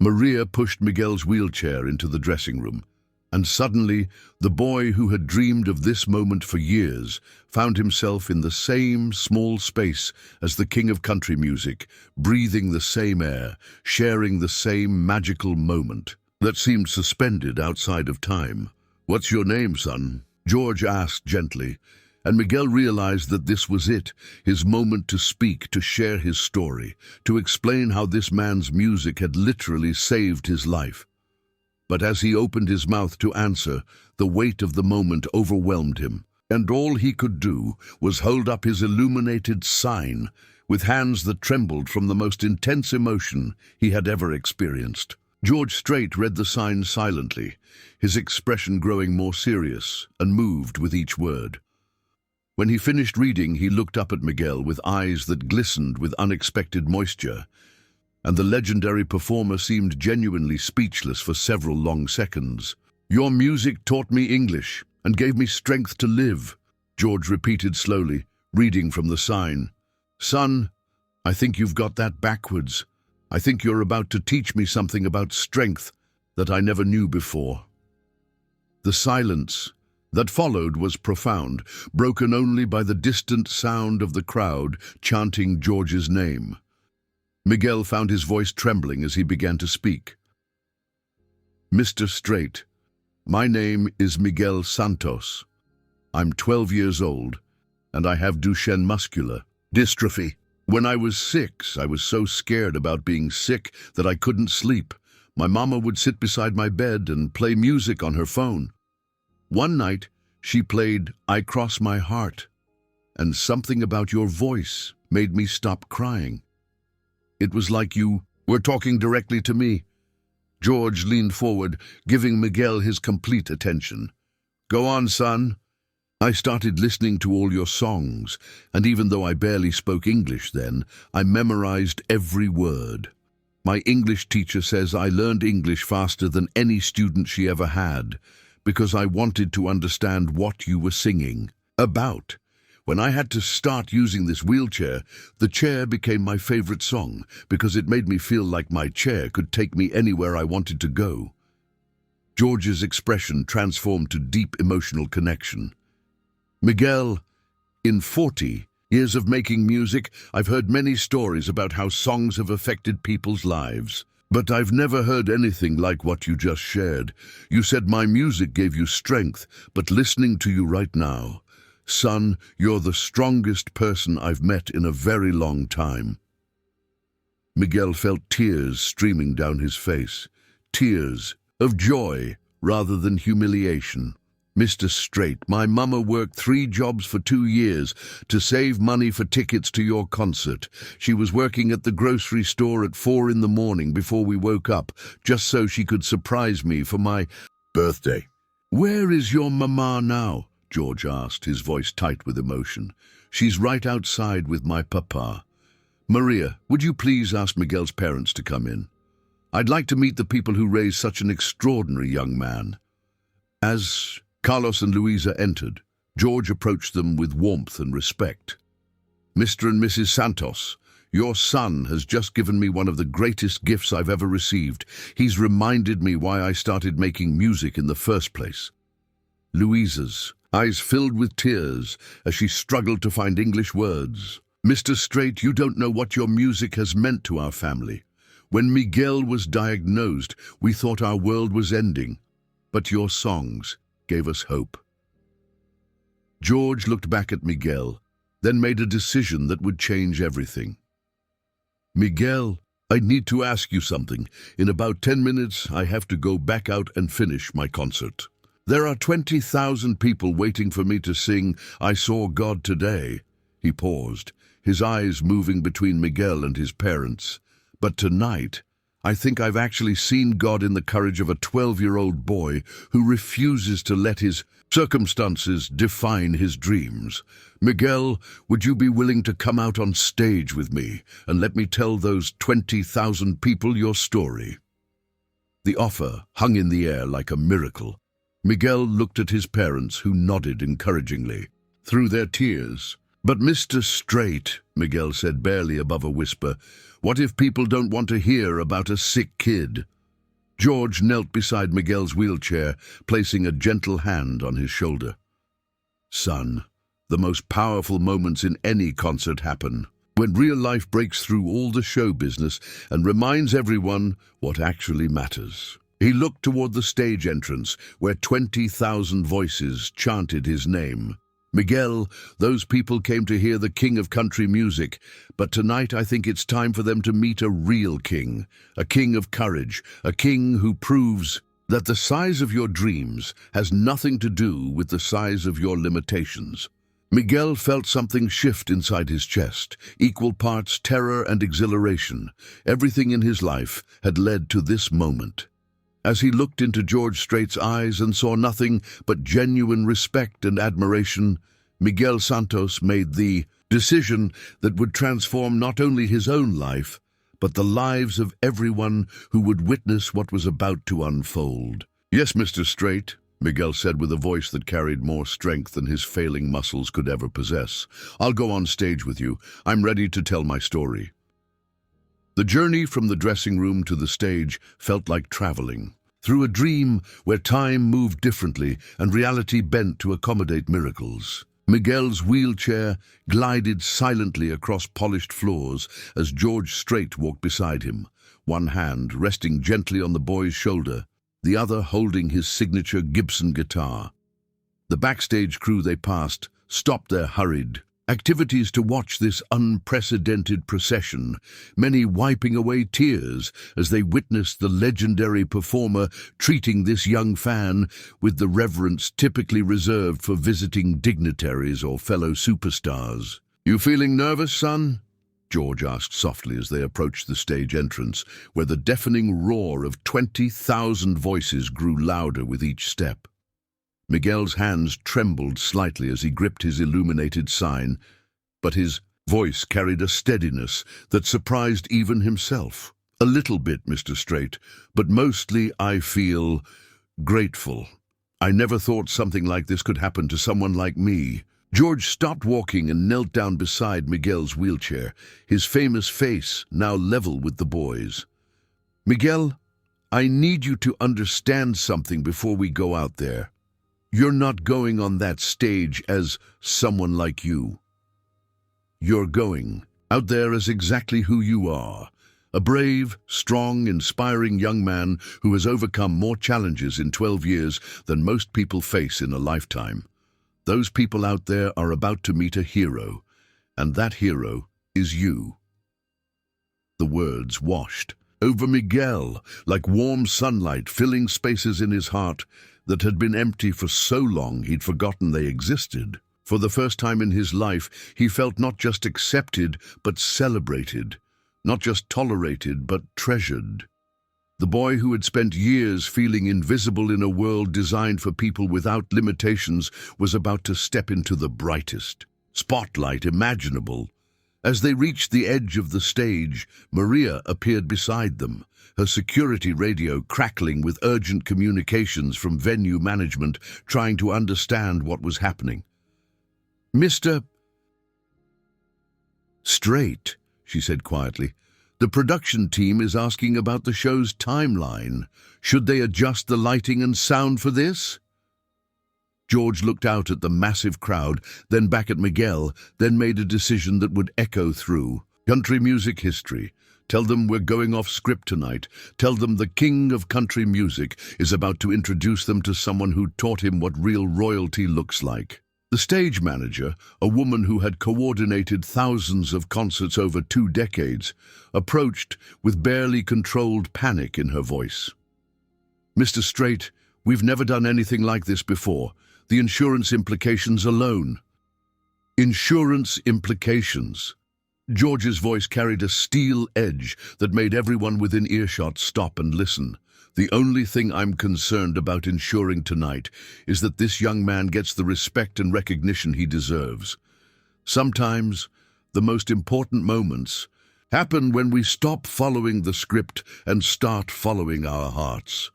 Maria pushed Miguel's wheelchair into the dressing room, and suddenly the boy who had dreamed of this moment for years found himself in the same small space as the king of country music, breathing the same air, sharing the same magical moment that seemed suspended outside of time. "What's your name, son?" George asked gently, and Miguel realized that this was it, his moment to speak, to share his story, to explain how this man's music had literally saved his life. But as he opened his mouth to answer, the weight of the moment overwhelmed him, and all he could do was hold up his illuminated sign with hands that trembled from the most intense emotion he had ever experienced. George Strait read the sign silently, his expression growing more serious and moved with each word. When he finished reading, he looked up at Miguel with eyes that glistened with unexpected moisture, and the legendary performer seemed genuinely speechless for several long seconds. "Your music taught me English and gave me strength to live," George repeated slowly, reading from the sign. "Son, I think you've got that backwards. I think you're about to teach me something about strength that I never knew before." The silence that followed was profound, broken only by the distant sound of the crowd chanting George's name. Miguel found his voice trembling as he began to speak. "Mr. Strait, my name is Miguel Santos. I'm 12 years old, and I have Duchenne muscular dystrophy. When I was 6, I was so scared about being sick that I couldn't sleep. My mama would sit beside my bed and play music on her phone. One night, she played 'I Cross My Heart,' and something about your voice made me stop crying. It was like you were talking directly to me." George leaned forward, giving Miguel his complete attention. "Go on, son. I started listening to all your songs, and even though I barely spoke English then, I memorized every word. My English teacher says I learned English faster than any student she ever had, because I wanted to understand what you were singing about. When I had to start using this wheelchair, the chair became my favorite song because it made me feel like my chair could take me anywhere I wanted to go." George's expression transformed to deep emotional connection. "Miguel, in 40 years of making music, I've heard many stories about how songs have affected people's lives. But I've never heard anything like what you just shared. You said my music gave you strength, but listening to you right now, son, you're the strongest person I've met in a very long time." Miguel felt tears streaming down his face, tears of joy rather than humiliation. Mr. Straight, my mama worked 3 jobs for 2 years to save money for tickets to your concert. She was working at the grocery store at 4 in the morning before we woke up, just so she could surprise me for my birthday. Where is your mama now? George asked, his voice tight with emotion. She's right outside with my papa. Maria, would you please ask Miguel's parents to come in? I'd like to meet the people who raised such an extraordinary young man. As Carlos and Luisa entered, George approached them with warmth and respect. Mr. and Mrs. Santos, your son has just given me one of the greatest gifts I've ever received. He's reminded me why I started making music in the first place. Luisa's eyes filled with tears as she struggled to find English words. Mr. Straight, you don't know what your music has meant to our family. When Miguel was diagnosed, we thought our world was ending, but your songs gave us hope. George looked back at Miguel, then made a decision that would change everything. Miguel, I need to ask you something. In about 10 minutes, I have to go back out and finish my concert. There are 20,000 people waiting for me to sing I Saw God Today. He paused, his eyes moving between Miguel and his parents. But tonight, I think I've actually seen God in the courage of a 12-year-old boy who refuses to let his circumstances define his dreams. Miguel, would you be willing to come out on stage with me and let me tell those 20,000 people your story? The offer hung in the air like a miracle. Miguel looked at his parents, who nodded encouragingly through their tears. But Mr. Straight, Miguel said barely above a whisper, what if people don't want to hear about a sick kid? George knelt beside Miguel's wheelchair, placing a gentle hand on his shoulder. Son, the most powerful moments in any concert happen when real life breaks through all the show business and reminds everyone what actually matters. He looked toward the stage entrance, where 20,000 voices chanted his name. Miguel, those people came to hear the king of country music, but tonight I think it's time for them to meet a real king, a king of courage, a king who proves that the size of your dreams has nothing to do with the size of your limitations. Miguel felt something shift inside his chest, equal parts terror and exhilaration. Everything in his life had led to this moment. As he looked into George Strait's eyes and saw nothing but genuine respect and admiration, Miguel Santos made the decision that would transform not only his own life, but the lives of everyone who would witness what was about to unfold. Yes, Mr. Straight, Miguel said with a voice that carried more strength than his failing muscles could ever possess. I'll go on stage with you. I'm ready to tell my story. The journey from the dressing room to the stage felt like traveling through a dream where time moved differently and reality bent to accommodate miracles. Miguel's wheelchair glided silently across polished floors as George Straight walked beside him, one hand resting gently on the boy's shoulder, the other holding his signature Gibson guitar. The backstage crew they passed stopped their hurried activities to watch this unprecedented procession, many wiping away tears as they witnessed the legendary performer treating this young fan with the reverence typically reserved for visiting dignitaries or fellow superstars. You feeling nervous, son? George asked softly as they approached the stage entrance, where the deafening roar of 20,000 voices grew louder with each step. Miguel's hands trembled slightly as he gripped his illuminated sign, but his voice carried a steadiness that surprised even himself. A little bit, Mr. Straight, but mostly I feel grateful. I never thought something like this could happen to someone like me. George stopped walking and knelt down beside Miguel's wheelchair, his famous face now level with the boys. Miguel, I need you to understand something before we go out there. You're not going on that stage as someone like you. You're going out there as exactly who you are, a brave, strong, inspiring young man who has overcome more challenges in 12 years than most people face in a lifetime. Those people out there are about to meet a hero, and that hero is you. The words washed over Miguel like warm sunlight filling spaces in his heart. that had been empty for so long he'd forgotten they existed. For the first time in his life, he felt not just accepted, but celebrated. Not just tolerated, but treasured. The boy who had spent years feeling invisible in a world designed for people without limitations was about to step into the brightest spotlight imaginable. As they reached the edge of the stage, Maria appeared beside them, her security radio crackling with urgent communications from venue management trying to understand what was happening. "Mr. Straight," she said quietly, "the production team is asking about the show's timeline. Should they adjust the lighting and sound for this?" George looked out at the massive crowd, then back at Miguel, then made a decision that would echo through. "Country music history. Tell them we're going off script tonight. Tell them the king of country music is about to introduce them to someone who taught him what real royalty looks like." The stage manager, a woman who had coordinated thousands of concerts over 2 decades, approached with barely controlled panic in her voice. "Mr. Straight, we've never done anything like this before. The insurance implications alone." Insurance implications. George's voice carried a steel edge that made everyone within earshot stop and listen. "The only thing I'm concerned about ensuring tonight is that this young man gets the respect and recognition he deserves. Sometimes, the most important moments happen when we stop following the script and start following our hearts."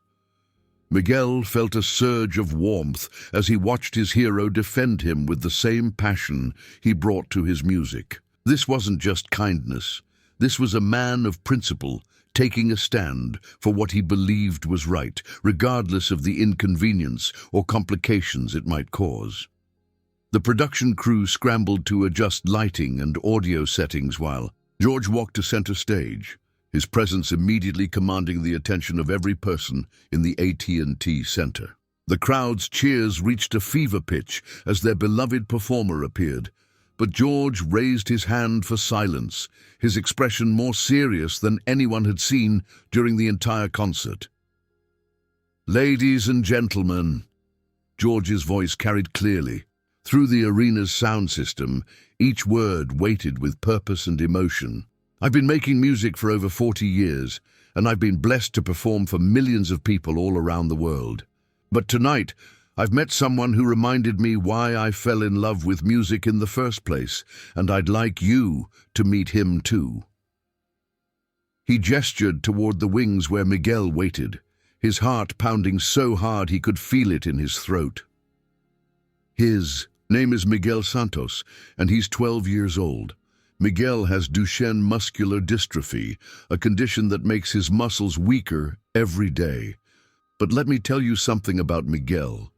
Miguel felt a surge of warmth as he watched his hero defend him with the same passion he brought to his music. This wasn't just kindness. This was a man of principle, taking a stand for what he believed was right, regardless of the inconvenience or complications it might cause. The production crew scrambled to adjust lighting and audio settings while George walked to center stage, his presence immediately commanding the attention of every person in the AT&T Center. The crowd's cheers reached a fever pitch as their beloved performer appeared, but George raised his hand for silence, his expression more serious than anyone had seen during the entire concert. "Ladies and gentlemen," George's voice carried clearly. Through the arena's sound system, each word weighted with purpose and emotion. "I've been making music for over 40 years, and I've been blessed to perform for millions of people all around the world. But tonight, I've met someone who reminded me why I fell in love with music in the first place, and I'd like you to meet him too." He gestured toward the wings where Miguel waited, his heart pounding so hard he could feel it in his throat. "His name is Miguel Santos, and he's 12 years old. Miguel has Duchenne muscular dystrophy, a condition that makes his muscles weaker every day. But let me tell you something about Miguel.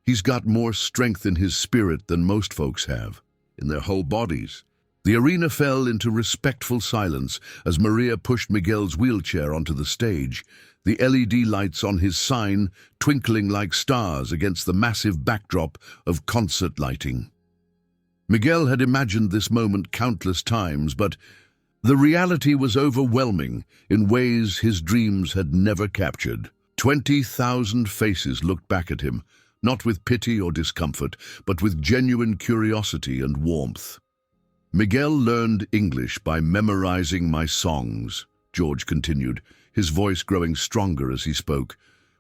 He's got more strength in his spirit than most folks have, in their whole bodies." The arena fell into respectful silence as Maria pushed Miguel's wheelchair onto the stage, the LED lights on his sign twinkling like stars against the massive backdrop of concert lighting. Miguel had imagined this moment countless times, but the reality was overwhelming in ways his dreams had never captured. 20,000 faces looked back at him, not with pity or discomfort, but with genuine curiosity and warmth. "Miguel learned English by memorizing my songs," George continued, his voice growing stronger as he spoke.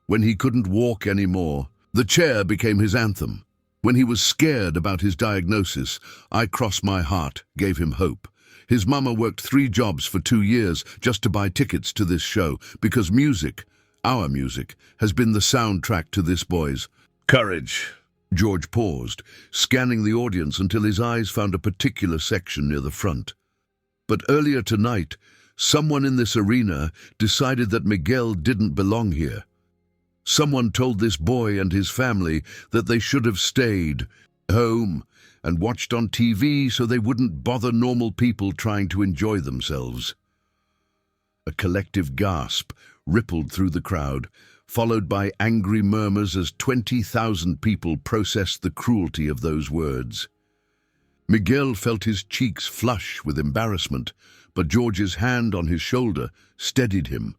"When he couldn't walk anymore, the chair became his anthem. When he was scared about his diagnosis, I Cross My Heart gave him hope. His mama worked 3 jobs for 2 years just to buy tickets to this show, because music, our music, has been the soundtrack to this boy's courage." George paused, scanning the audience until his eyes found a particular section near the front. But earlier tonight, someone in this arena decided that Miguel didn't belong here. Someone told this boy and his family that they should have stayed home and watched on TV so they wouldn't bother normal people trying to enjoy themselves. A collective gasp rippled through the crowd, followed by angry murmurs as 20,000 people processed the cruelty of those words. Miguel felt his cheeks flush with embarrassment, but George's hand on his shoulder steadied him.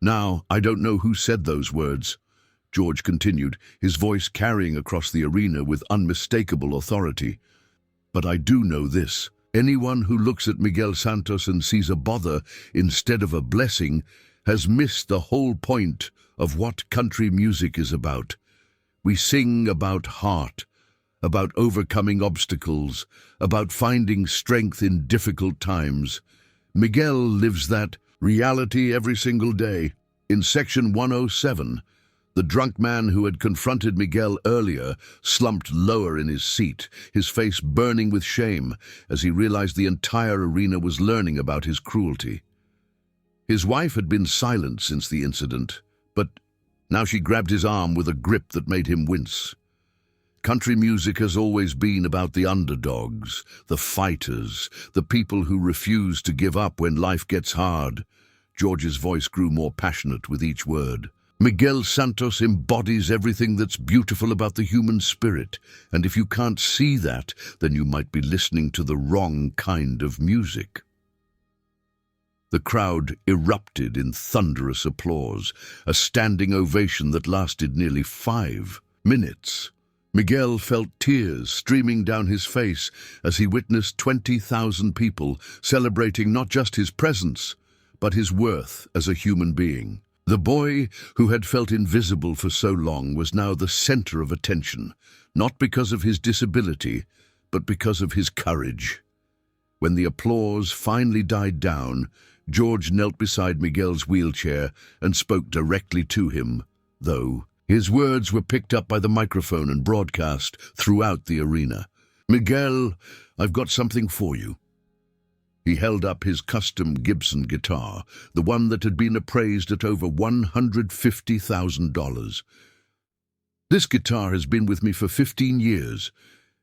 "Now, I don't know who said those words," George continued, his voice carrying across the arena with unmistakable authority. "But I do know this. Anyone who looks at Miguel Santos and sees a bother instead of a blessing has missed the whole point of what country music is about. We sing about heart, about overcoming obstacles, about finding strength in difficult times. Miguel lives that reality every single day. In section 107, the drunk man who had confronted Miguel earlier slumped lower in his seat, his face burning with shame as he realized the entire arena was learning about his cruelty. His wife had been silent since the incident, but now she grabbed his arm with a grip that made him wince. Country music has always been about the underdogs, the fighters, the people who refuse to give up when life gets hard. George's voice grew more passionate with each word. Miguel Santos embodies everything that's beautiful about the human spirit, and if you can't see that, then you might be listening to the wrong kind of music. The crowd erupted in thunderous applause, a standing ovation that lasted nearly 5 minutes. Miguel felt tears streaming down his face as he witnessed 20,000 people celebrating not just his presence, but his worth as a human being. The boy who had felt invisible for so long was now the center of attention, not because of his disability, but because of his courage. When the applause finally died down, George knelt beside Miguel's wheelchair and spoke directly to him, though his words were picked up by the microphone and broadcast throughout the arena. "Miguel, I've got something for you." He held up his custom Gibson guitar, the one that had been appraised at over $150,000. "This guitar has been with me for 15 years.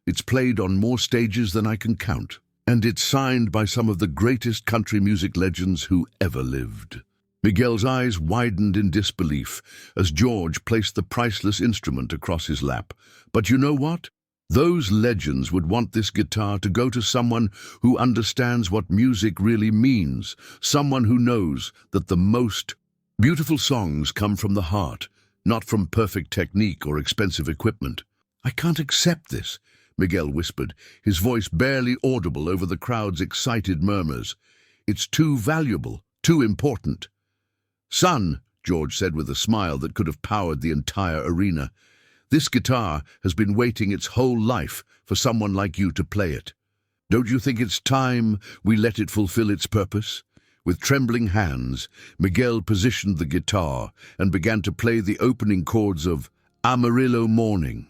It's played on more stages than I can count, and it's signed by some of the greatest country music legends who ever lived." Miguel's eyes widened in disbelief as George placed the priceless instrument across his lap. "But you know what? Those legends would want this guitar to go to someone who understands what music really means, someone who knows that the most beautiful songs come from the heart, not from perfect technique or expensive equipment." "I can't accept this," Miguel whispered, his voice barely audible over the crowd's excited murmurs. "It's too valuable, too important." "Son," George said with a smile that could have powered the entire arena, "this guitar has been waiting its whole life for someone like you to play it. Don't you think it's time we let it fulfill its purpose?" With trembling hands, Miguel positioned the guitar and began to play the opening chords of Amarillo Morning.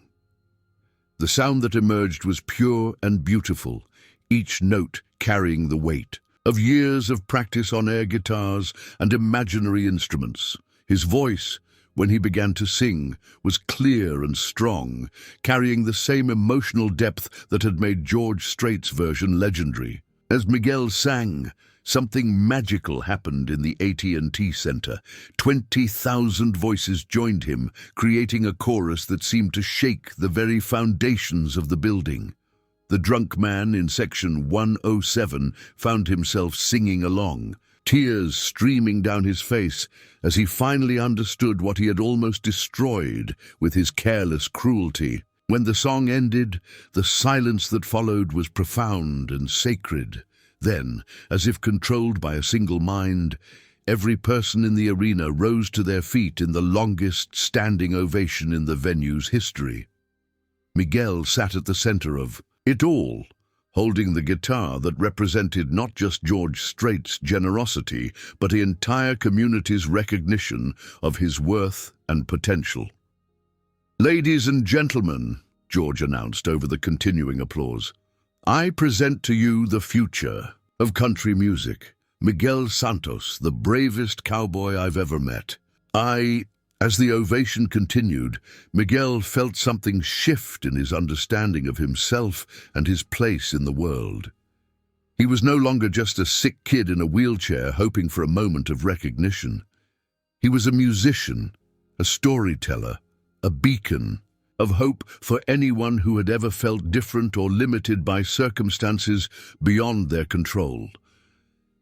The sound that emerged was pure and beautiful, each note carrying the weight of years of practice on air guitars and imaginary instruments. His voice, when he began to sing, was clear and strong, carrying the same emotional depth that had made George Strait's version legendary. As Miguel sang, something magical happened in the AT&T Center. 20,000 voices joined him, creating a chorus that seemed to shake the very foundations of the building. The drunk man in section 107 found himself singing along, tears streaming down his face as he finally understood what he had almost destroyed with his careless cruelty. When the song ended, the silence that followed was profound and sacred. Then, as if controlled by a single mind, every person in the arena rose to their feet in the longest standing ovation in the venue's history. Miguel sat at the center of it all, holding the guitar that represented not just George Strait's generosity, but the entire community's recognition of his worth and potential. "Ladies and gentlemen," George announced over the continuing applause, "I present to you the future of country music, Miguel Santos, the bravest cowboy I've ever met." As the ovation continued, Miguel felt something shift in his understanding of himself and his place in the world. He was no longer just a sick kid in a wheelchair hoping for a moment of recognition. He was a musician, a storyteller, a beacon of hope for anyone who had ever felt different or limited by circumstances beyond their control.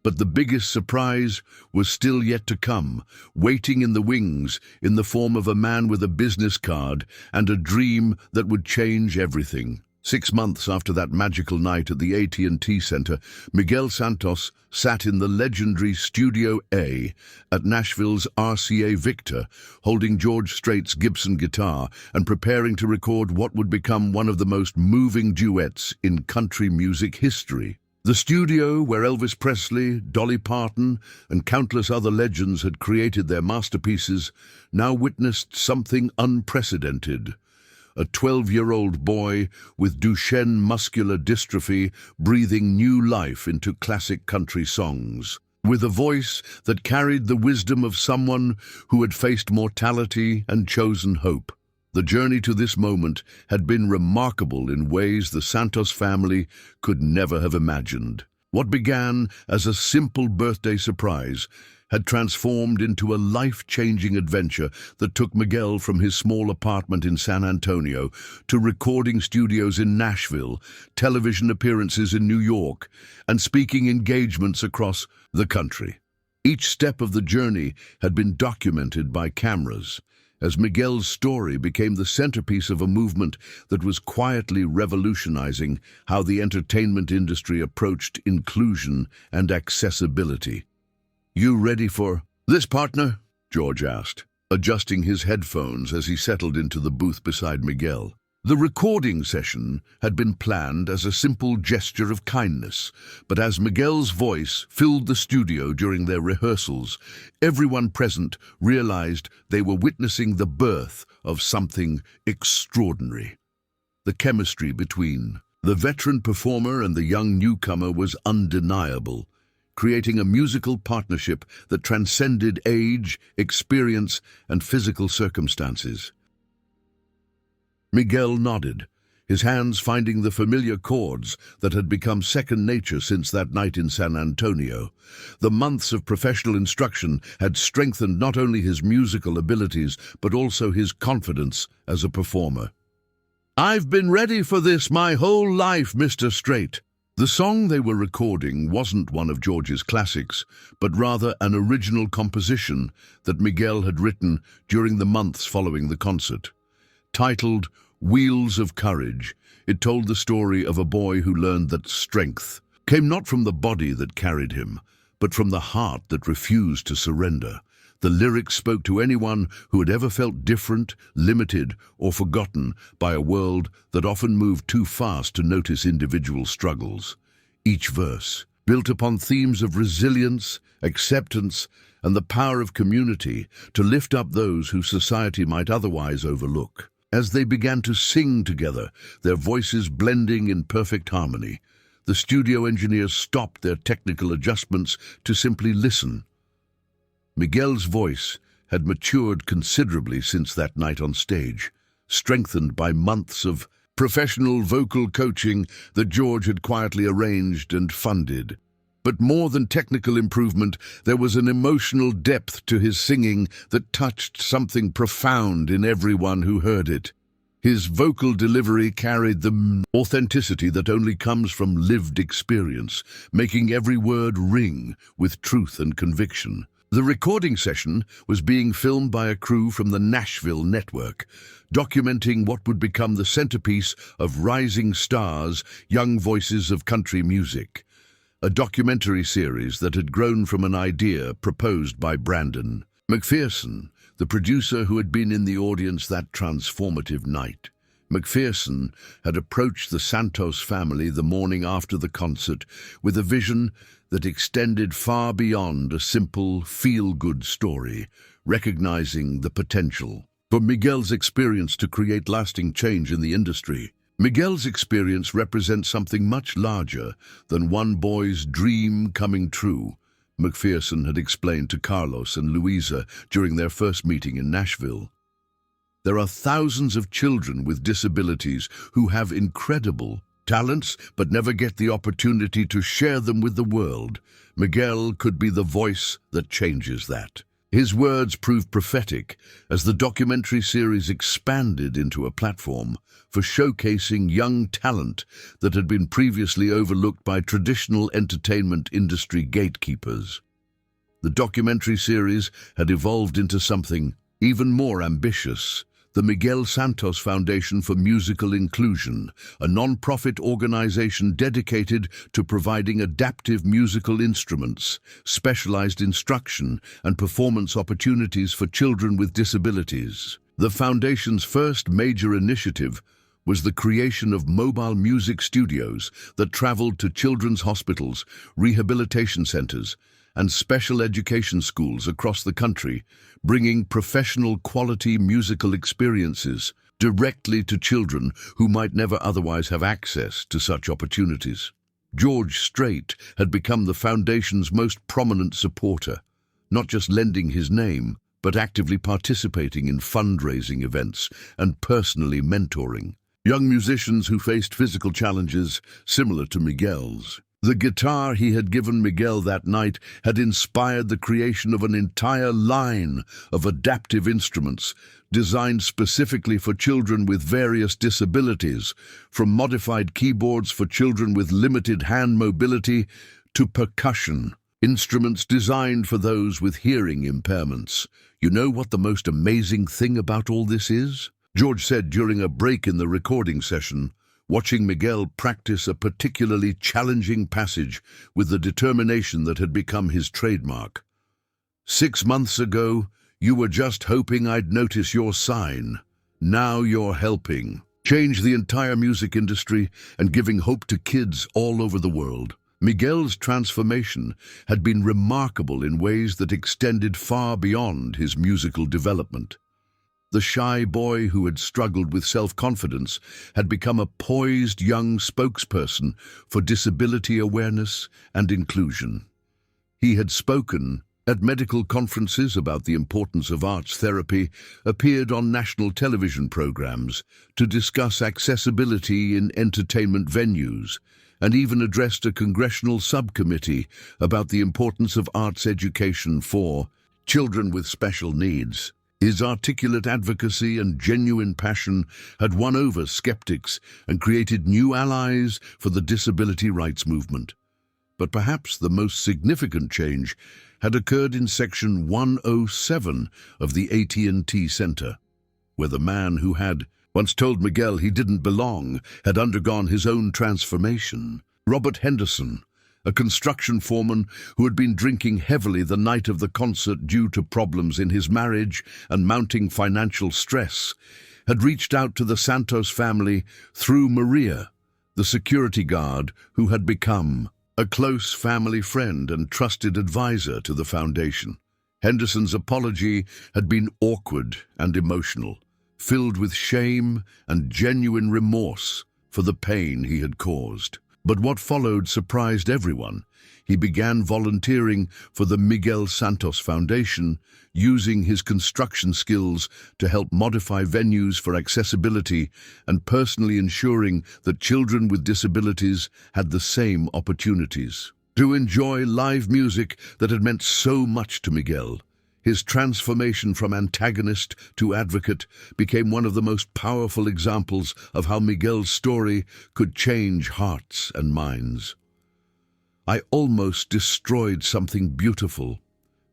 But the biggest surprise was still yet to come, waiting in the wings in the form of a man with a business card and a dream that would change everything. 6 months after that magical night at the AT&T Center, Miguel Santos sat in the legendary Studio A at Nashville's RCA Victor, holding George Strait's Gibson guitar and preparing to record what would become one of the most moving duets in country music history. The studio where Elvis Presley, Dolly Parton, and countless other legends had created their masterpieces now witnessed something unprecedented. A 12-year-old boy with Duchenne muscular dystrophy breathing new life into classic country songs. With a voice that carried the wisdom of someone who had faced mortality and chosen hope. The journey to this moment had been remarkable in ways the Santos family could never have imagined. What began as a simple birthday surprise had transformed into a life-changing adventure that took Miguel from his small apartment in San Antonio to recording studios in Nashville, television appearances in New York, and speaking engagements across the country. Each step of the journey had been documented by cameras, as Miguel's story became the centerpiece of a movement that was quietly revolutionizing how the entertainment industry approached inclusion and accessibility. "You ready for this, partner?" George asked, adjusting his headphones as he settled into the booth beside Miguel. The recording session had been planned as a simple gesture of kindness, but as Miguel's voice filled the studio during their rehearsals, everyone present realized they were witnessing the birth of something extraordinary. The chemistry between the veteran performer and the young newcomer was undeniable, creating a musical partnership that transcended age, experience, and physical circumstances. Miguel nodded, his hands finding the familiar chords that had become second nature since that night in San Antonio. The months of professional instruction had strengthened not only his musical abilities, but also his confidence as a performer. "I've been ready for this my whole life, Mr. Straight." The song they were recording wasn't one of George's classics, but rather an original composition that Miguel had written during the months following the concert. Titled Wheels of Courage, it told the story of a boy who learned that strength came not from the body that carried him, but from the heart that refused to surrender. The lyrics spoke to anyone who had ever felt different, limited, or forgotten by a world that often moved too fast to notice individual struggles. Each verse, built upon themes of resilience, acceptance, and the power of community to lift up those whose society might otherwise overlook. As they began to sing together, their voices blending in perfect harmony, the studio engineers stopped their technical adjustments to simply listen. Miguel's voice had matured considerably since that night on stage, strengthened by months of professional vocal coaching that George had quietly arranged and funded. But more than technical improvement, there was an emotional depth to his singing that touched something profound in everyone who heard it. His vocal delivery carried the authenticity that only comes from lived experience, making every word ring with truth and conviction. The recording session was being filmed by a crew from the Nashville network, documenting what would become the centerpiece of Rising Stars, Young Voices of Country Music, a documentary series that had grown from an idea proposed by Brandon McPherson, the producer who had been in the audience that transformative night. McPherson had approached the Santos family the morning after the concert with a vision that extended far beyond a simple, feel-good story, recognizing the potential for Miguel's experience to create lasting change in the industry. Miguel's experience represents something much larger than one boy's dream coming true, McPherson had explained to Carlos and Luisa during their first meeting in Nashville. There are thousands of children with disabilities who have incredible talents but never get the opportunity to share them with the world. Miguel could be the voice that changes that. His words proved prophetic as the documentary series expanded into a platform for showcasing young talent that had been previously overlooked by traditional entertainment industry gatekeepers. The documentary series had evolved into something even more ambitious: the Miguel Santos Foundation for Musical Inclusion, a non-profit organization dedicated to providing adaptive musical instruments, specialized instruction, and performance opportunities for children with disabilities. The foundation's first major initiative was the creation of mobile music studios that traveled to children's hospitals, rehabilitation centers, and special education schools across the country, bringing professional quality musical experiences directly to children who might never otherwise have access to such opportunities. George Strait had become the foundation's most prominent supporter, not just lending his name, but actively participating in fundraising events and personally mentoring young musicians who faced physical challenges similar to Miguel's. The guitar he had given Miguel that night had inspired the creation of an entire line of adaptive instruments designed specifically for children with various disabilities, from modified keyboards for children with limited hand mobility to percussion instruments designed for those with hearing impairments. You know what the most amazing thing about all this is? George said during a break in the recording session, watching Miguel practice a particularly challenging passage with the determination that had become his trademark. 6 months ago, you were just hoping I'd notice your sign. Now you're helping change the entire music industry and giving hope to kids all over the world. Miguel's transformation had been remarkable in ways that extended far beyond his musical development. The shy boy who had struggled with self-confidence had become a poised young spokesperson for disability awareness and inclusion. He had spoken at medical conferences about the importance of arts therapy, appeared on national television programs to discuss accessibility in entertainment venues, and even addressed a congressional subcommittee about the importance of arts education for children with special needs. His articulate advocacy and genuine passion had won over skeptics and created new allies for the disability rights movement. But perhaps the most significant change had occurred in Section 107 of the AT&T Center, where the man who had once told Miguel he didn't belong had undergone his own transformation. Robert Henderson, a construction foreman who had been drinking heavily the night of the concert due to problems in his marriage and mounting financial stress, had reached out to the Santos family through Maria, the security guard who had become a close family friend and trusted advisor to the foundation. Henderson's apology had been awkward and emotional, filled with shame and genuine remorse for the pain he had caused. But what followed surprised everyone. He began volunteering for the Miguel Santos Foundation, using his construction skills to help modify venues for accessibility and personally ensuring that children with disabilities had the same opportunities to enjoy live music that had meant so much to Miguel. His transformation from antagonist to advocate became one of the most powerful examples of how Miguel's story could change hearts and minds. I almost destroyed something beautiful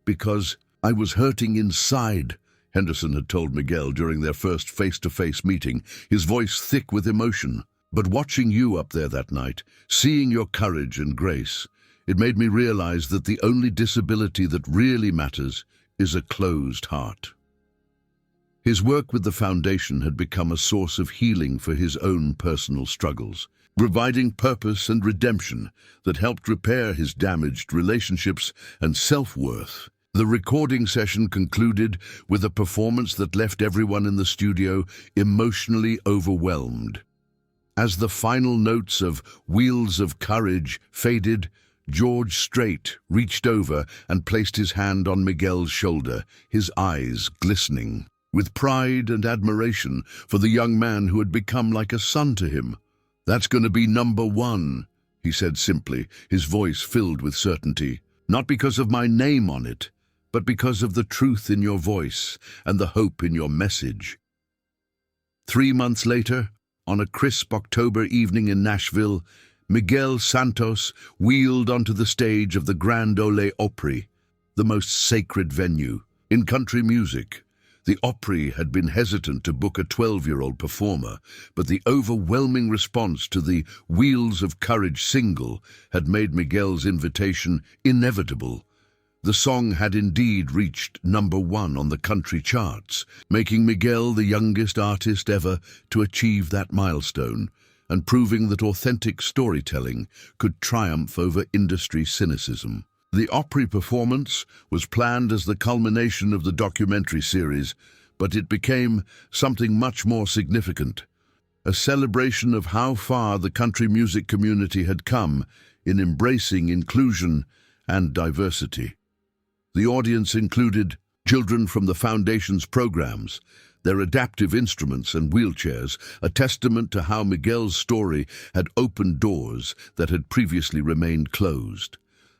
because I was hurting inside, Henderson had told Miguel during their first face-to-face meeting, his voice thick with emotion. But watching you up there that night, seeing your courage and grace, it made me realize that the only disability that really matters is a closed heart. His work with the foundation had become a source of healing for his own personal struggles, providing purpose and redemption that helped repair his damaged relationships and self-worth. The recording session concluded with a performance that left everyone in the studio emotionally overwhelmed. As the final notes of Wheels of Courage faded, George Strait reached over and placed his hand on Miguel's shoulder, his eyes glistening with pride and admiration for the young man who had become like a son to him. "That's going to be number one," he said simply, his voice filled with certainty. "Not because of my name on it, but because of the truth in your voice and the hope in your message. 3 months later, on a crisp October evening in Nashville, Miguel Santos wheeled onto the stage of the Grand Ole Opry, the most sacred venue in country music. The Opry had been hesitant to book a 12-year-old performer, but the overwhelming response to the Wheels of Courage single had made Miguel's invitation inevitable. The song had indeed reached #1 on the country charts, making Miguel the youngest artist ever to achieve that milestone, and proving that authentic storytelling could triumph over industry cynicism. The Opry performance was planned as the culmination of the documentary series, but it became something much more significant, a celebration of how far the country music community had come in embracing inclusion and diversity. The audience included children from the Foundation's programs, their adaptive instruments and wheelchairs, a testament to how Miguel's story had opened doors that had previously remained closed.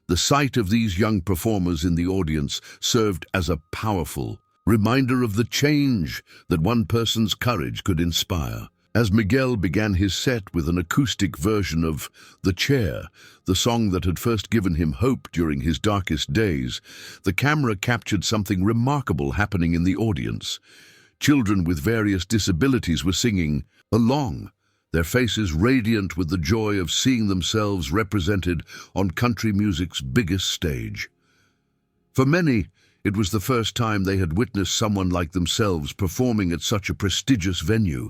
The sight of these young performers in the audience served as a powerful reminder of the change that one person's courage could inspire. As Miguel began his set with an acoustic version of The Chair, the song that had first given him hope during his darkest days, the camera captured something remarkable happening in the audience. Children with various disabilities were singing along, their faces radiant with the joy of seeing themselves represented on country music's biggest stage. For many, it was the first time they had witnessed someone like themselves performing at such a prestigious venue,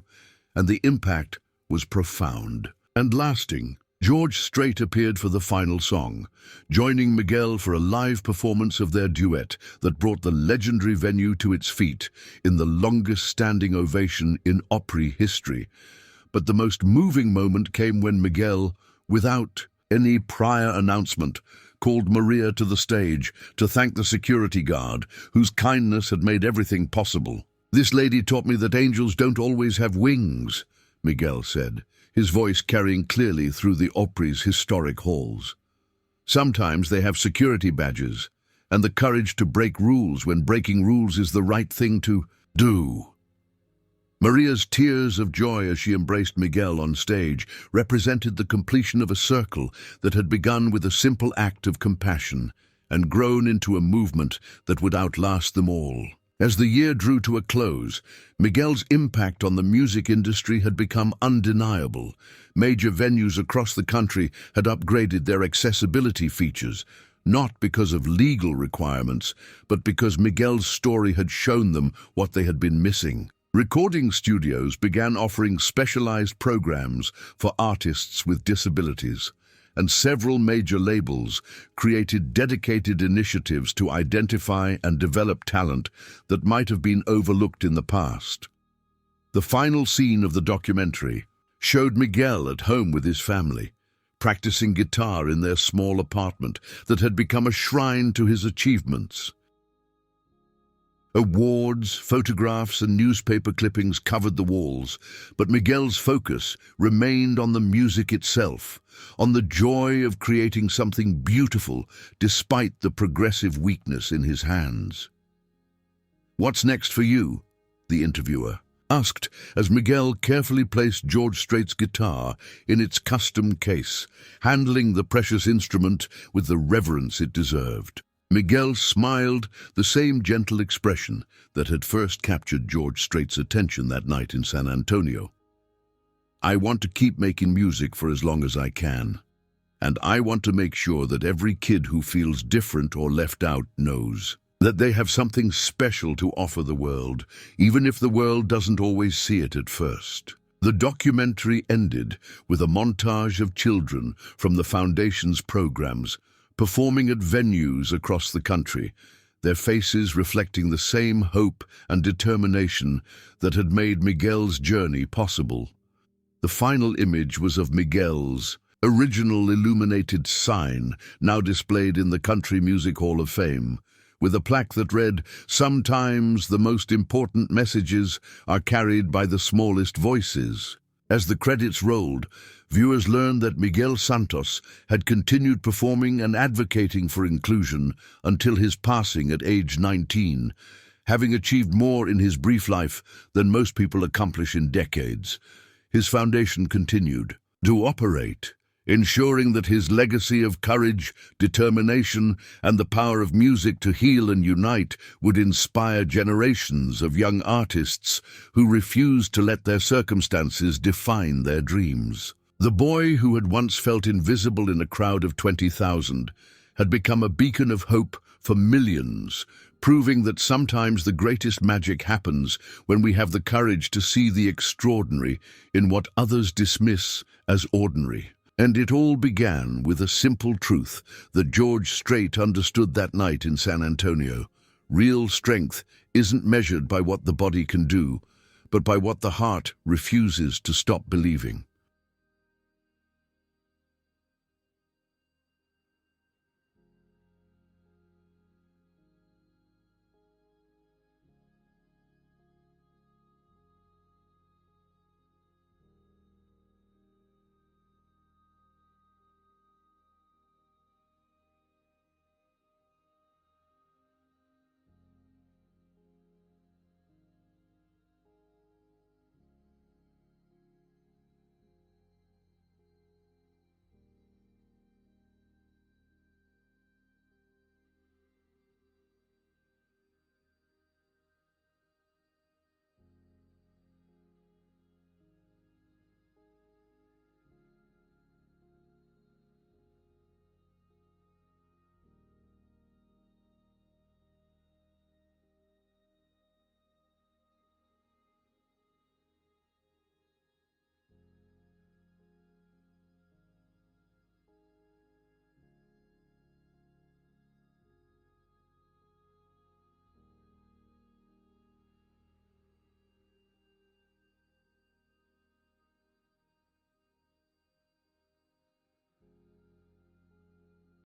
and the impact was profound and lasting. George Strait appeared for the final song, joining Miguel for a live performance of their duet that brought the legendary venue to its feet in the longest standing ovation in Opry history. But the most moving moment came when Miguel, without any prior announcement, called Maria to the stage to thank the security guard, whose kindness had made everything possible. "This lady taught me that angels don't always have wings," Miguel said, his voice carrying clearly through the Opry's historic halls. "Sometimes they have security badges, and the courage to break rules when breaking rules is the right thing to do." Maria's tears of joy as she embraced Miguel on stage represented the completion of a circle that had begun with a simple act of compassion and grown into a movement that would outlast them all. As the year drew to a close, Miguel's impact on the music industry had become undeniable. Major venues across the country had upgraded their accessibility features, not because of legal requirements, but because Miguel's story had shown them what they had been missing. Recording studios began offering specialized programs for artists with disabilities, and several major labels created dedicated initiatives to identify and develop talent that might have been overlooked in the past. The final scene of the documentary showed Miguel at home with his family, practicing guitar in their small apartment that had become a shrine to his achievements. Awards, photographs, and newspaper clippings covered the walls, but Miguel's focus remained on the music itself, on the joy of creating something beautiful despite the progressive weakness in his hands. "What's next for you?" the interviewer asked as Miguel carefully placed George Strait's guitar in its custom case, handling the precious instrument with the reverence it deserved. Miguel smiled, the same gentle expression that had first captured George Strait's attention that night in San Antonio. "I want to keep making music for as long as I can, and I want to make sure that every kid who feels different or left out knows that they have something special to offer the world, even if the world doesn't always see it at first." The documentary ended with a montage of children from the Foundation's programs performing at venues across the country, their faces reflecting the same hope and determination that had made Miguel's journey possible. The final image was of Miguel's original illuminated sign, now displayed in the Country Music Hall of Fame, with a plaque that read, "Sometimes the most important messages are carried by the smallest voices." As the credits rolled, viewers learned that Miguel Santos had continued performing and advocating for inclusion until his passing at age 19, having achieved more in his brief life than most people accomplish in decades. His foundation continued to operate, ensuring that his legacy of courage, determination, and the power of music to heal and unite would inspire generations of young artists who refused to let their circumstances define their dreams. The boy who had once felt invisible in a crowd of 20,000 had become a beacon of hope for millions, proving that sometimes the greatest magic happens when we have the courage to see the extraordinary in what others dismiss as ordinary. And it all began with a simple truth that George Strait understood that night in San Antonio. Real strength isn't measured by what the body can do, but by what the heart refuses to stop believing.